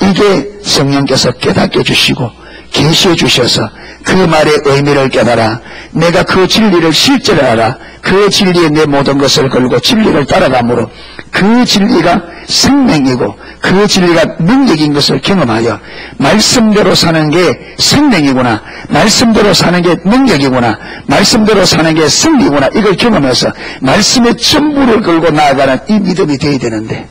Speaker 1: 이게 성령께서 깨닫게 해주시고 계시해 주셔서 그 말의 의미를 깨달아 내가 그 진리를 실제로 알아 그 진리에 내 모든 것을 걸고 진리를 따라가므로 그 진리가 생명이고 그 진리가 능력인 것을 경험하여 말씀대로 사는 게 생명이구나, 말씀대로 사는 게 능력이구나, 말씀대로 사는 게 승리구나, 이걸 경험해서 말씀의 전부를 걸고 나아가는 이 믿음이 되어야 되는데,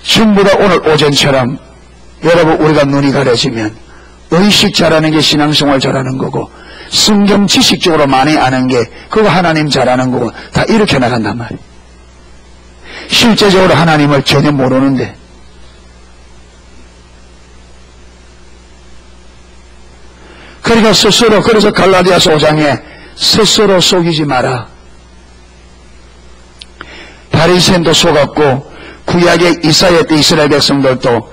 Speaker 1: 전부 다 오늘 오전처럼 여러분, 우리가 눈이 가려지면 의식 잘하는 게 신앙생활 잘하는 거고 성경 지식적으로 많이 아는 게 그거 하나님 잘하는 거고 다 이렇게 나간단 말이에요. 실제적으로 하나님을 전혀 모르는데, 그러니까 스스로, 그래서 갈라디아서 5장에 스스로 속이지 마라. 바리새인도 속았고 구약의 이사야 때 이스라엘 백성들도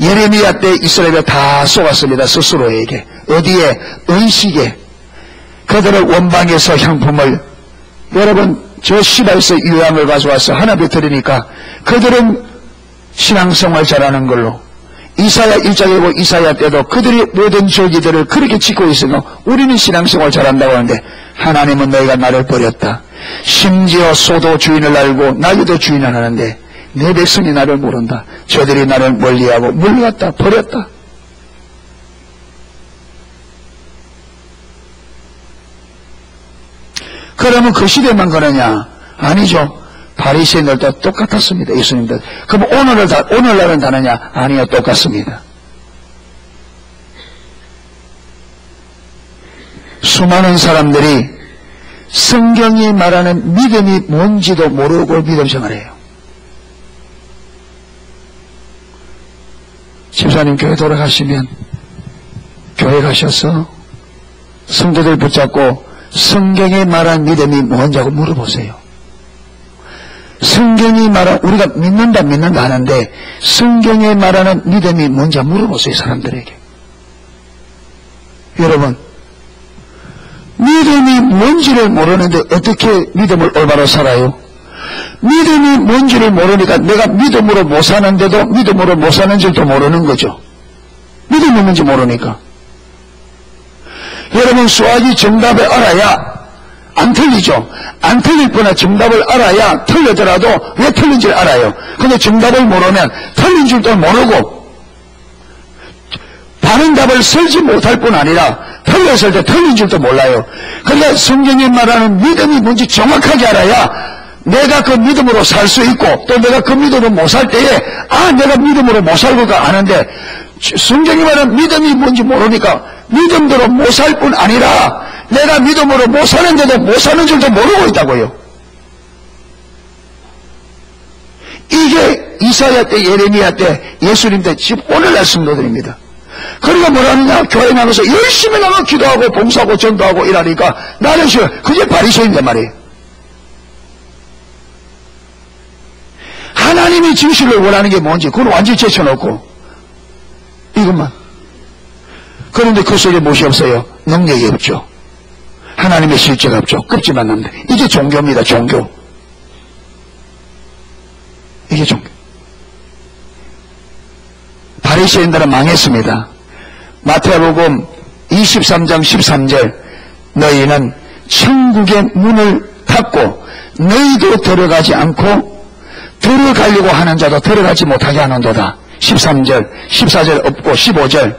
Speaker 1: 예레미야 때 이스라엘 다 속았습니다. 스스로에게. 어디에? 의식에. 그들은 원방에서 향품을, 여러분 저 시바에서 유향을 가져와서 하나님께 드리니까 그들은 신앙생활 잘하는 걸로, 이사야 1장이고 이사야 때도 그들이 모든 절기들을 그렇게 지키고 있으면 우리는 신앙생활 잘한다고 하는데, 하나님은 너희가 나를 버렸다. 심지어 소도 주인을 알고 나귀도 주인을 하는데 내 백성이 나를 모른다. 저들이 나를 멀리하고 물러갔다, 버렸다. 그러면 그 시대만 그러냐? 아니죠. 바리새인들도 똑같았습니다. 예수님들. 그럼 오늘날은 다르냐? 아니요, 똑같습니다. 수많은 사람들이 성경이 말하는 믿음이 뭔지도 모르고 믿음 생활해요. 목사님 교회 돌아가시면 교회 가셔서 성도들 붙잡고 성경에 말한 믿음이 뭔지하고 물어보세요. 성경이 말한, 우리가 믿는다 하는데 성경에 말하는 믿음이 뭔지 물어보세요. 사람들에게. 여러분, 믿음이 뭔지를 모르는데 어떻게 믿음을 올바로 살아요? 믿음이 뭔지를 모르니까 내가 믿음으로 못 사는데도 믿음으로 못 사는 줄도 모르는 거죠. 믿음이 뭔지 모르니까. 여러분, 수학이 정답을 알아야 안 틀리죠. 안 틀릴 거나 정답을 알아야 틀리더라도 왜 틀린지를 알아요. 근데 정답을 모르면 틀린 줄도 모르고 바른 답을 설지 못할 뿐 아니라 틀렸을 때 틀린 줄도 몰라요. 그러니까 성경이 말하는 믿음이 뭔지 정확하게 알아야 내가 그 믿음으로 살 수 있고 또 내가 그 믿음으로 못 살 때에 내가 믿음으로 못 살고가 아는데 성경이 말하는 믿음이 뭔지 모르니까 믿음대로 못 살 뿐 아니라 내가 믿음으로 못 사는데도 못 사는 줄도 모르고 있다고요. 이게 이사야 때, 예레미야 때, 예수님 때, 지금 오늘날 성도들입니다. 그러니까 뭐라느냐, 교회 나가서 열심히 나가 기도하고 봉사하고 전도하고 이러니까 나는 싫어. 그게 바리새인단 말이에요. 하나님이 진실을 원하는 게 뭔지 그건 완전히 제쳐놓고 이것만. 그런데 그 속에 무엇이 없어요? 능력이 없죠. 하나님의 실제가 없죠. 껍질만 남는데. 이게 종교입니다. 종교. 이게 종교. 바리새인들은 망했습니다. 마태복음 23장 13절 너희는 천국의 문을 닫고 너희도 들어가지 않고 들어가려고 하는 자도 들어가지 못하게 하는도다. 13절 14절 없고 15절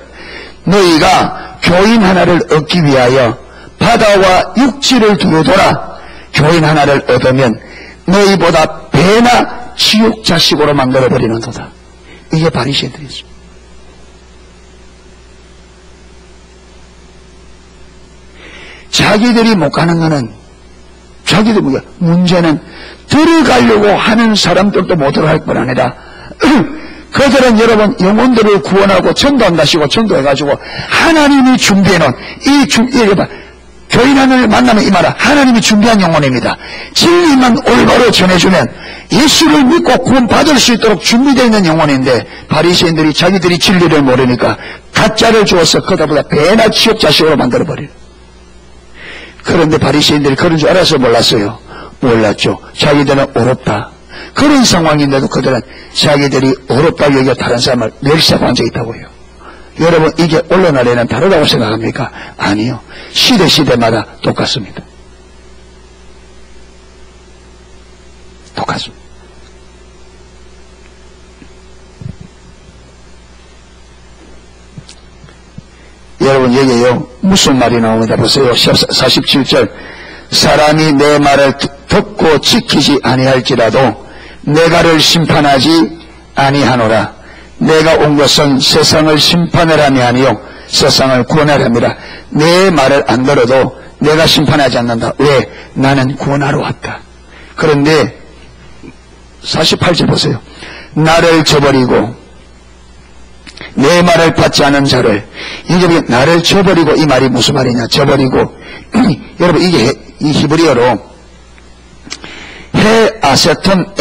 Speaker 1: 너희가 교인 하나를 얻기 위하여 바다와 육지를 두루돌아 교인 하나를 얻으면 너희보다 배나 지옥 자식으로 만들어버리는도다. 이게 바리새인들이죠. 자기들이 못 가는 거는 자기들 문제는 들어가려고 하는 사람들도 못 들어갈 뿐 아니라 그들은 여러분 영혼들을 구원하고 전도한다시고 전도해가지고 하나님이 준비해놓은 교인 하나를 만나면 이 말은 하나님이 준비한 영혼입니다. 진리만 올바로 전해주면 예수를 믿고 구원받을 수 있도록 준비되어 있는 영혼인데 바리새인들이 자기들이 진리를 모르니까 가짜를 주어서 그다보다 배나 지옥 자식으로 만들어버려요. 그런데 바리새인들이 그런 줄 알아서 몰랐어요. 몰랐죠. 자기들은 어렵다. 그런 상황인데도 그들은 자기들이 어렵다고 여겨 다른 사람을 멸시하고 앉아있다고요. 여러분 이게 오늘날에는 다르다고 생각합니까? 아니요. 시대마다 똑같습니다. 똑같습니다. 여러분 여기에요 무슨 말이 나옵니다. 보세요. 47절 사람이 내 말을 듣고 지키지 아니할지라도 내가를 심판하지 아니하노라. 내가 온 것은 세상을 심판을 함이 아니요 세상을 구원하려 함이라. 내 말을 안 들어도 내가 심판하지 않는다. 왜? 나는 구원하러 왔다. 그런데 48절 보세요. 나를 저버리고 내 말을 받지 않은 자를, 이제 나를 저버리고, 이 말이 무슨 말이냐? 저버리고 여러분 이게 이 히브리어로 헤아세톤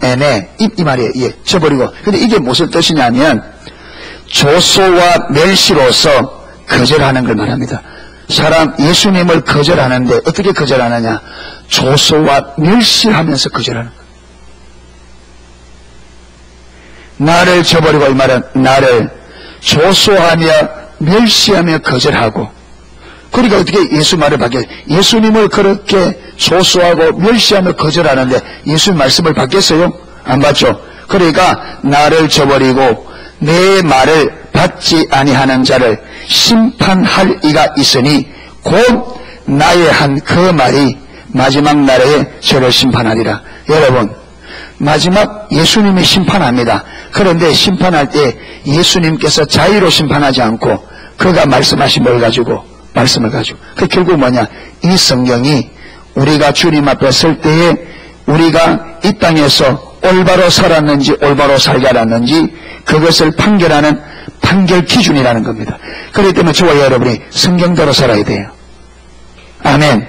Speaker 1: 에네 이 말이에요. 예, 저버리고. 근데 이게 무슨 뜻이냐면 조소와 멸시로서 거절하는 걸 말합니다. 사람 예수님을 거절하는데 어떻게 거절하느냐? 조소와 멸시하면서 거절하는 거예요. 나를 저버리고, 이 말은 나를 조소하며 멸시하며 거절하고, 그러니까 어떻게 예수 말을 받겠어요? 예수님을 그렇게 조소하고 멸시하며 거절하는데 예수 말씀을 받겠어요? 안 받죠. 그러니까 나를 저버리고 내 말을 받지 아니하는 자를 심판할 이가 있으니 곧 나의 한 그 말이 마지막 날에 저를 심판하리라. 여러분 마지막 예수님이 심판합니다. 그런데 심판할 때 예수님께서 자의로 심판하지 않고 그가 말씀하신 걸 가지고 말씀을 가지고 그 결국 뭐냐? 이 성경이 우리가 주님 앞에 설 때에 우리가 이 땅에서 올바로 살았는지 올바로 살지 않았는지 그것을 판결하는 판결 기준이라는 겁니다. 그렇기 때문에 저와 여러분이 성경대로 살아야 돼요. 아멘.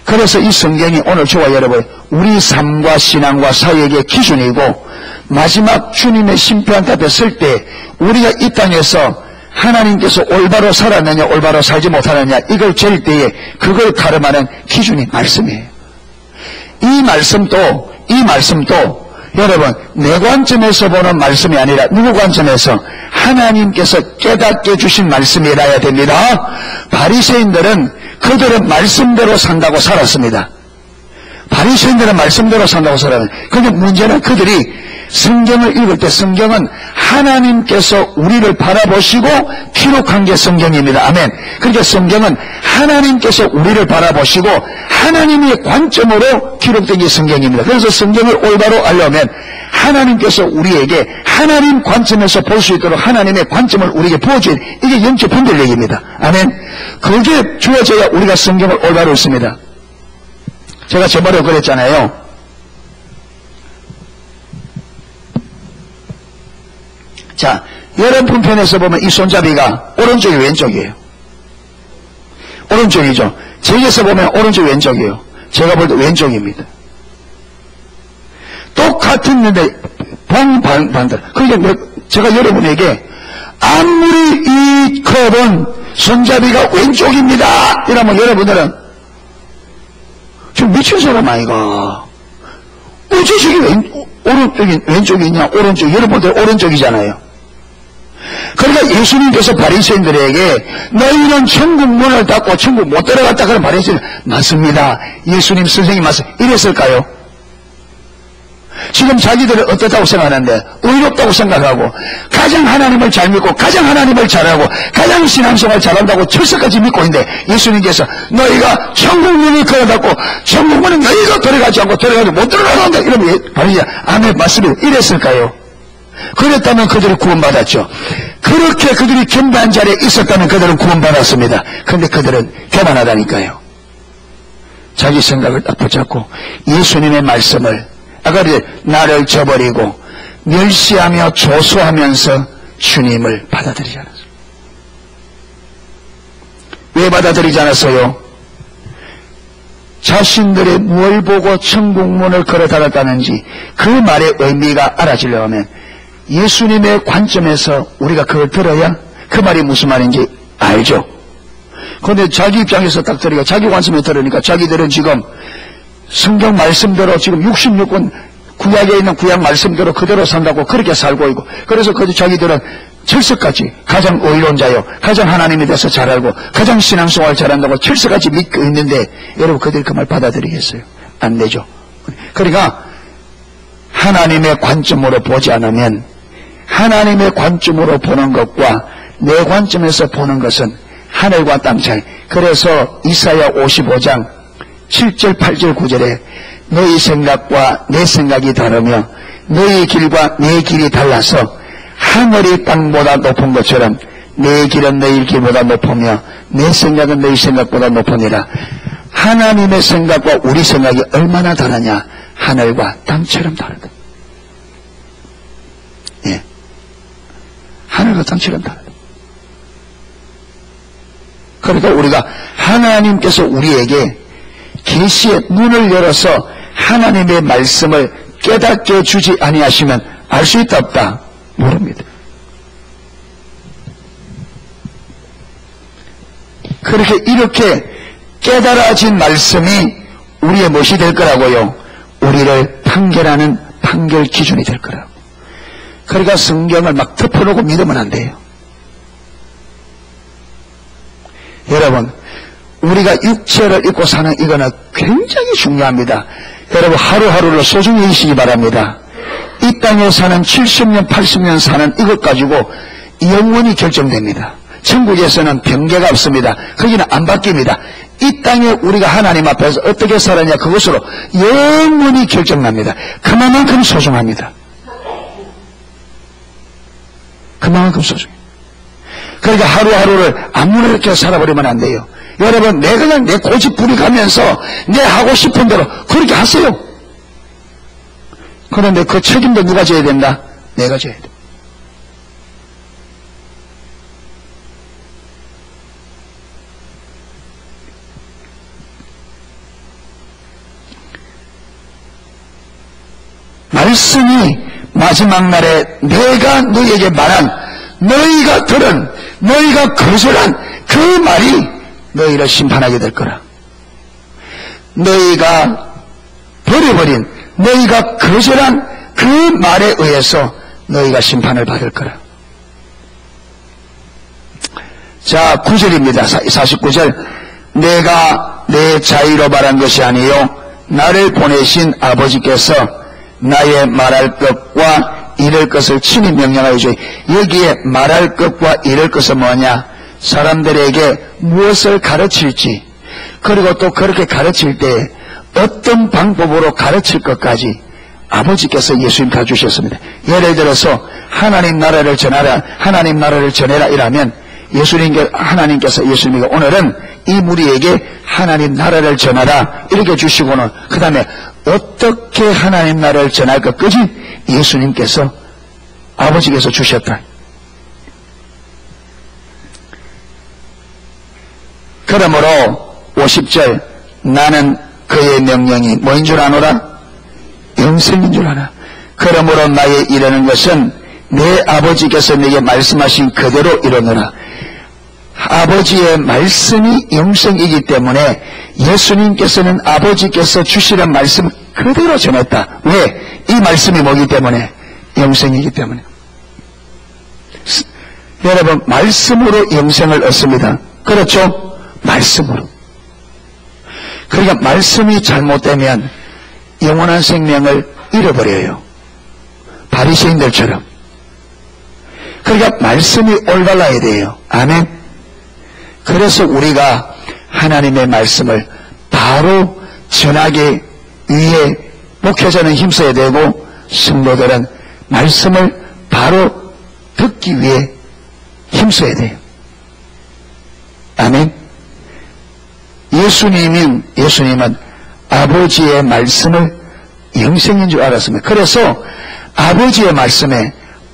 Speaker 1: 그래서 이 성경이 오늘 저와 여러분 우리 삶과 신앙과 사역의 기준이고 마지막 주님의 심판 앞에 설 때 우리가 이 땅에서 하나님께서 올바로 살았느냐 올바로 살지 못하느냐 이걸 잴 때에 그걸 가름하는 기준이 말씀이에요. 이 말씀도 여러분 내 관점에서 보는 말씀이 아니라 누구 관점에서 하나님께서 깨닫게 주신 말씀이라야 됩니다. 바리새인들은 그들은 말씀대로 산다고 살았습니다. 바리새인들은 말씀대로 산다고 살았는데 그런데 문제는 그들이 성경을 읽을 때 성경은 하나님께서 우리를 바라보시고 기록한 게 성경입니다. 아멘. 그러니까 성경은 하나님께서 우리를 바라보시고 하나님의 관점으로 기록된 게 성경입니다. 그래서 성경을 올바로 알려면 하나님께서 우리에게 하나님 관점에서 볼 수 있도록 하나님의 관점을 우리에게 부어주는 이게 영적 분별력입니다. 아멘. 그게 주어져야 우리가 성경을 올바로 읽습니다. 제가 저번에 그랬잖아요. 자, 여러분 편에서 보면 이 손잡이가 오른쪽이 왼쪽이에요. 오른쪽이죠. 저기에서 보면 오른쪽 왼쪽이에요. 제가 볼 때 왼쪽입니다. 똑같은데 반대로. 그러니까 제가 여러분에게 아무리 이 컵은 손잡이가 왼쪽입니다 이러면 여러분들은 좀 미친 사람 아이가 어째 저기 오른쪽이 왼쪽이냐 오른쪽 여러분들 오른쪽이잖아요. 그러니까 예수님께서 바리새인들에게 너희는 천국 문을 닫고 천국 못 들어갔다 그런 바리새인 맞습니다. 예수님 선생님 말씀 이랬을까요? 지금 자기들은 어떻다고 생각하는데 의롭다고 생각하고 가장 하나님을 잘 믿고 가장 하나님을 잘하고 가장 신앙생활 잘한다고 철석까지 믿고 있는데 예수님께서 너희가 천국 문을 걸어닫고 천국 문은 너희가 들어가지 않고 들어가지 못 들어간다 이러면 바리새인 아멘 맞습니다. 이랬을까요? 그랬다면 그들이 구원받았죠. 그렇게 그들이 견고한 자리에 있었다면 그들은 구원받았습니다. 그런데 그들은 교만하다니까요. 자기 생각을 딱 붙잡고 예수님의 말씀을 아까 나를 저버리고 멸시하며 조소하면서 주님을 받아들이지 않았어요. 왜 받아들이지 않았어요? 자신들의 뭘 보고 천국문을 걸어달았다는지 그 말의 의미가 알아지려고 하면 예수님의 관점에서 우리가 그걸 들어야 그 말이 무슨 말인지 알죠. 그런데 자기 입장에서 딱 들으니까 자기 관점에 들으니까 자기들은 지금 성경 말씀대로 지금 66권 구약에 있는 구약 말씀대로 그대로 산다고 그렇게 살고 있고 그래서 자기들은 철석같이 가장 의로운 자요 가장 하나님에 대해서 잘 알고 가장 신앙생활 잘한다고 철석같이 믿고 있는데 여러분 그들이 그 말 받아들이겠어요? 안 되죠. 그러니까 하나님의 관점으로 보지 않으면 하나님의 관점으로 보는 것과 내 관점에서 보는 것은 하늘과 땅 차이. 그래서 이사야 55장 7절 8절 9절에 너희 생각과 내 생각이 다르며 너희 길과 내 길이 달라서 하늘이 땅보다 높은 것처럼 내 길은 너희 길보다 높으며 내 생각은 너희 생각보다 높으니라. 하나님의 생각과 우리 생각이 얼마나 다르냐. 하늘과 땅처럼 다르다. 예. 하늘과 땅처럼 다르다. 그러니까 우리가 하나님께서 우리에게 계시의 문을 열어서 하나님의 말씀을 깨닫게 주지 아니하시면 알 수 있다 없다 모릅니다. 이렇게 깨달아진 말씀이 우리의 무엇이 될 거라고요? 우리를 판결하는 판결 기준이 될 거라고. 그러니까 성경을 막 덮어놓고 믿으면 안 돼요. 여러분, 우리가 육체를 입고 사는 이거는 굉장히 중요합니다. 여러분, 하루하루를 소중히 여기시기 바랍니다. 이 땅에 사는 70년, 80년 사는 이것 가지고 영원히 결정됩니다. 천국에서는 변개가 없습니다. 거기는 안 바뀝니다. 이 땅에 우리가 하나님 앞에서 어떻게 살았냐 그것으로 영원히 결정납니다. 그만큼 소중합니다. 그만큼 소중해요. 그러니까 하루하루를 아무나 이렇게 살아버리면 안 돼요. 여러분, 그냥 내 고집부리 가면서 내 하고 싶은 대로 그렇게 하세요. 그런데 그 책임도 누가 져야 된다? 내가 져야 돼. 말씀이 마지막 날에 내가 너희에게 말한, 너희가 들은, 너희가 거절한 그 말이 너희를 심판하게 될 거라. 너희가 버려버린, 너희가 거절한 그 말에 의해서 너희가 심판을 받을 거라. 자, 9절입니다. 49절. 내가 내 자의로 말한 것이 아니요 나를 보내신 아버지께서 나의 말할 것과 이럴 것을 친히 명령하여 주이. 여기에 말할 것과 이럴 것은 뭐냐? 사람들에게 무엇을 가르칠지, 그리고 또 그렇게 가르칠 때 어떤 방법으로 가르칠 것까지 아버지께서 예수님 가르치셨습니다. 예를 들어서 하나님 나라를 전하라, 하나님 나라를 전해라 이라면 하나님께서 예수님에게 오늘은 이 무리에게 하나님 나라를 전하라 이렇게 주시고는 그 다음에 어떻게 하나님 나라를 전할 것까지 예수님께서 아버지께서 주셨다. 그러므로 50절 나는 그의 명령이 뭐인 줄 아노라? 영생인 줄 아나. 그러므로 나의 이르는 것은 내 아버지께서 내게 말씀하신 그대로 이르노라. 아버지의 말씀이 영생이기 때문에 예수님께서는 아버지께서 주시는 말씀 그대로 전했다. 왜? 이 말씀이 뭐기 때문에? 영생이기 때문에. 여러분, 말씀으로 영생을 얻습니다. 그렇죠? 말씀으로. 그러니까 말씀이 잘못되면 영원한 생명을 잃어버려요. 바리새인들처럼. 그러니까 말씀이 올바라야 돼요. 아멘. 그래서 우리가 하나님의 말씀을 바로 전하기 위해 목회자는 힘써야 되고 성도들은 말씀을 바로 듣기 위해 힘써야 돼요. 아멘. 예수님은 아버지의 말씀을 영생인 줄 알았습니다. 그래서 아버지의 말씀에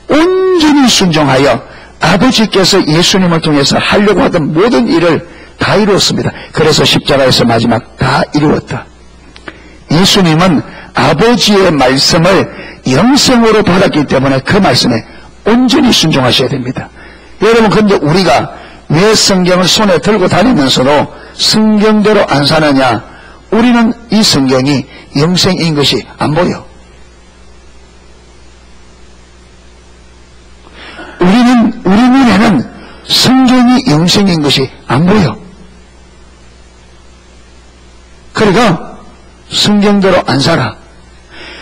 Speaker 1: 온전히 순종하여 아버지께서 예수님을 통해서 하려고 하던 모든 일을 다 이루었습니다. 그래서 십자가에서 마지막 다 이루었다. 예수님은 아버지의 말씀을 영생으로 받았기 때문에 그 말씀에 온전히 순종하셔야 됩니다. 여러분, 근데 우리가 왜 성경을 손에 들고 다니면서도 성경대로 안 사느냐? 우리는 이 성경이 영생인 것이 안 보여. 우리 눈에는 성경이 영생인 것이 안 보여. 그러니까 성경대로 안 살아.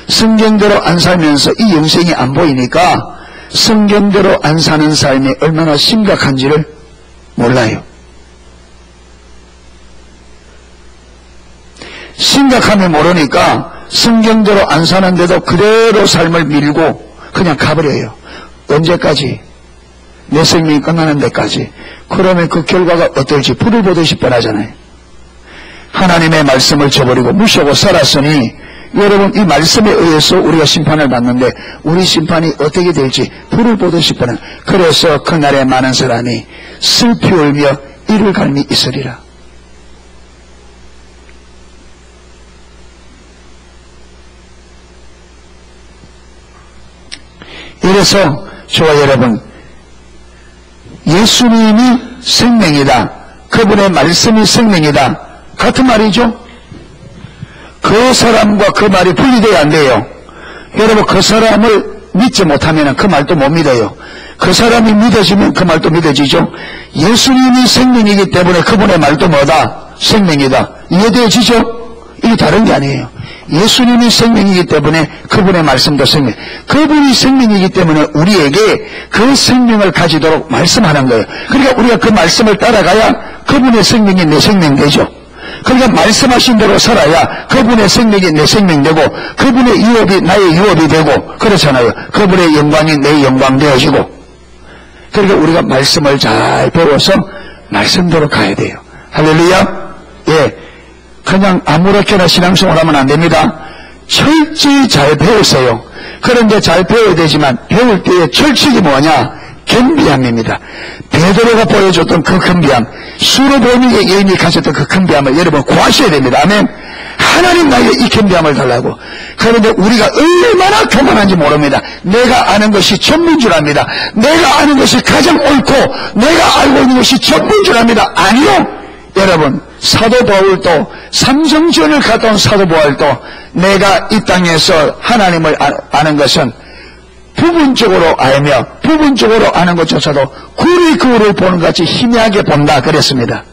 Speaker 1: 성경대로 안 살면서 이 영생이 안 보이니까 성경대로 안 사는 삶이 얼마나 심각한지를 몰라요. 심각함을 모르니까 성경대로 안 사는데도 그대로 삶을 밀고 그냥 가버려요. 언제까지? 내 생명이 끝나는 데까지. 그러면 그 결과가 어떨지 불을 보듯이 뻔하잖아요. 하나님의 말씀을 저버리고 무시하고 살았으니 여러분, 이 말씀에 의해서 우리가 심판을 받는데 우리 심판이 어떻게 될지 불을 보듯이 뻔한. 그래서 그날에 많은 사람이 슬피 울며 이를 갈미 있으리라. 이래서 저와 여러분, 예수님이 생명이다, 그분의 말씀이 생명이다, 같은 말이죠. 그 사람과 그 말이 분리되어야 안 돼요. 여러분, 그 사람을 믿지 못하면 그 말도 못 믿어요. 그 사람이 믿어지면 그 말도 믿어지죠. 예수님이 생명이기 때문에 그분의 말도 뭐다? 생명이다. 이해되어지죠? 이게 다른 게 아니에요. 예수님이 생명이기 때문에 그분의 말씀도 생명. 그분이 생명이기 때문에 우리에게 그 생명을 가지도록 말씀하는 거예요. 그러니까 우리가 그 말씀을 따라가야 그분의 생명이 내 생명 되죠. 그러니까 말씀하신 대로 살아야 그분의 생명이 내 생명 되고 그분의 유업이 나의 유업이 되고 그렇잖아요. 그분의 영광이 내 영광 되어지고. 그러니까 우리가 말씀을 잘 배워서 말씀대로 가야 돼요. 할렐루야. 예. 그냥 아무렇게나 신앙생활 하면 안 됩니다. 철저히 잘 배우세요. 그런데 잘 배워야 되지만 배울 때의 철칙이 뭐냐? 겸비함입니다. 베드로가 보여줬던 그 겸비함, 수로보니의 여인이 가졌던 그 겸비함을 여러분 구하셔야 됩니다. 아멘. 하나님 나에게 이 겸비함을 달라고. 그런데 우리가 얼마나 교만한지 모릅니다. 내가 아는 것이 전부인 줄 압니다. 내가 아는 것이 가장 옳고 내가 알고 있는 것이 전부인 줄 압니다. 아니요. 여러분, 사도 바울도 삼성전을 갔다 온 사도 바울도 내가 이 땅에서 하나님을 아는 것은 부분적으로 알며 부분적으로 아는 것조차도 굴이 그울을 보는 것 같이 희미하게 본다 그랬습니다.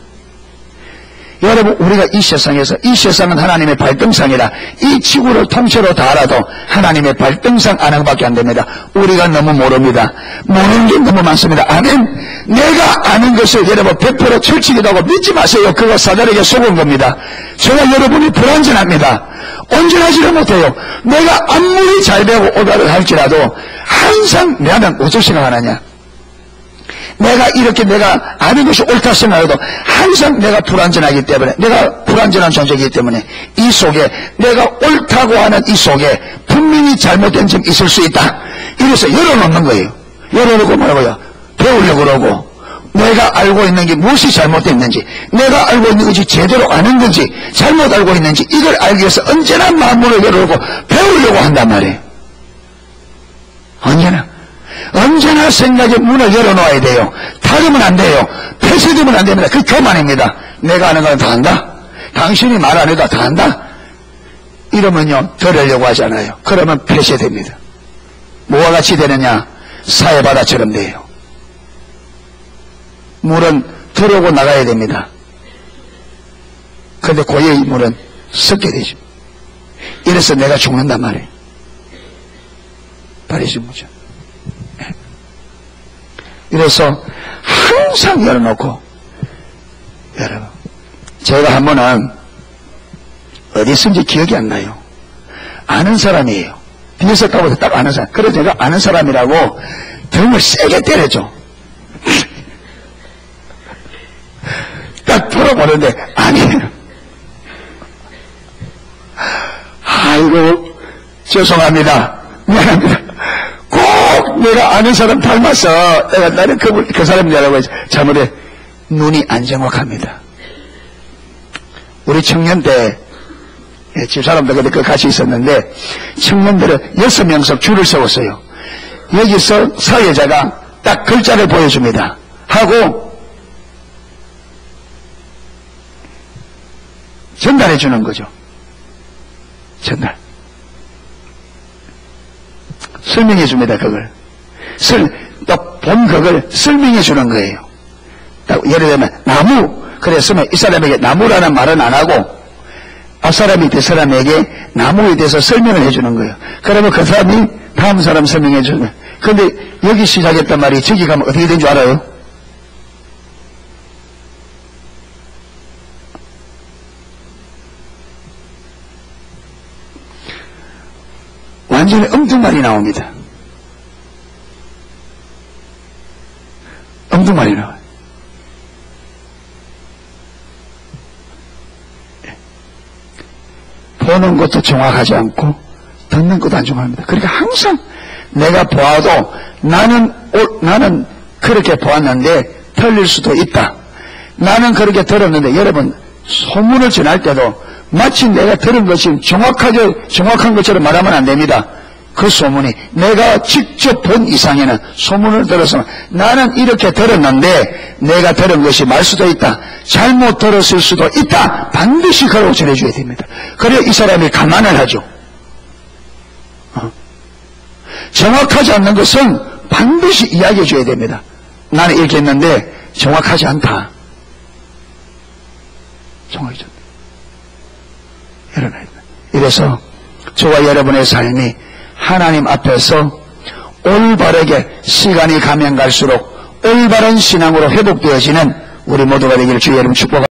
Speaker 1: 여러분, 우리가 이 세상에서, 이 세상은 하나님의 발등상이라 이 지구를 통째로 다 알아도 하나님의 발등상 아는 것밖에 안 됩니다. 우리가 너무 모릅니다. 모르는 게 너무 많습니다. 아멘. 내가 아는 것을 여러분 100% 철칙이라고 믿지 마세요. 그거 사단에게 속은 겁니다. 저와 여러분이 불완전합니다. 온전하지를 못해요. 내가 아무리 잘 배우고 오다를 할지라도 항상 내가 어쩔 생각하느냐, 내가 이렇게 내가 아는 것이 옳다 생각해도 항상 내가 불완전하기 때문에, 내가 불완전한 존재이기 때문에 이 속에 내가 옳다고 하는 이 속에 분명히 잘못된 점이 있을 수 있다. 이래서 열어놓는 거예요. 열어놓고 뭐라고요? 배우려고 그러고, 내가 알고 있는 게 무엇이 잘못됐는지, 내가 알고 있는 것이 제대로 아는 건지 잘못 알고 있는지 이걸 알기 위해서 언제나 마음을 열어놓고 배우려고 한단 말이에요. 언제나 생각의 문을 열어놓아야 돼요. 닫으면 안 돼요. 폐쇄되면 안 됩니다. 그 교만입니다. 내가 아는 건 다 안다. 당신이 말 안 해도 다 안다. 이러면요, 들으려고 하잖아요. 그러면 폐쇄됩니다. 뭐와 같이 되느냐? 사해바다처럼 돼요. 물은 들어오고 나가야 됩니다. 그런데 고유의 물은 섞게 되죠. 이래서 내가 죽는단 말이에요. 바리즘 무죠. 이래서 항상 열어놓고, 여러분, 제가 한 번은 어디선지 기억이 안 나요. 아는 사람이에요. 뒤에서 까보고 딱 아는 사람. 그래서 제가 아는 사람이라고 등을 세게 때려줘. 딱 풀어보는데 아니에요. 아이고, 죄송합니다. 미안합니다. 꼭 내가 아는 사람 닮아서 내가 나는 그 사람이라고 잘못해. 눈이 안 정확합니다. 우리 청년 때 집사람들 그 같이 있었는데 청년들은 6명씩 줄을 세웠어요. 여기서 사회자가 딱 글자를 보여줍니다. 하고 전달해 주는 거죠. 전달. 설명해 줍니다. 그걸. 또 본 그걸 설명해 주는 거예요. 딱 예를 들면 나무. 그랬으면 이 사람에게 나무라는 말은 안 하고 앞사람이 그 사람에게 나무에 대해서 설명을 해 주는 거예요. 그러면 그 사람이 다음 사람 설명해 주는 거예요. 그런데 여기 시작했단 말이 저기 가면 어떻게 된 줄 알아요? 완전히 엉뚱말이 나옵니다. 엉뚱말이 나와요. 보는 것도 정확하지 않고 듣는 것도 안 정확합니다. 그러니까 항상 내가 보아도 나는 그렇게 보았는데 틀릴 수도 있다. 나는 그렇게 들었는데, 여러분 소문을 전할 때도 마치 내가 들은 것이 정확한 것처럼 말하면 안 됩니다. 그 소문이 내가 직접 본 이상에는 소문을 들어서 나는 이렇게 들었는데 내가 들은 것이 말 수도 있다. 잘못 들었을 수도 있다. 반드시 그러고 전해줘야 됩니다. 그래야 이 사람이 감안을 하죠. 정확하지 않는 것은 반드시 이야기해 줘야 됩니다. 나는 이렇게 했는데 정확하지 않다. 정확하지 않다. 이래서 저와 여러분의 삶이 하나님 앞에서 올바르게 시간이 가면 갈수록 올바른 신앙으로 회복되어지는 우리 모두가 되기를 주의 이름 축복합니다.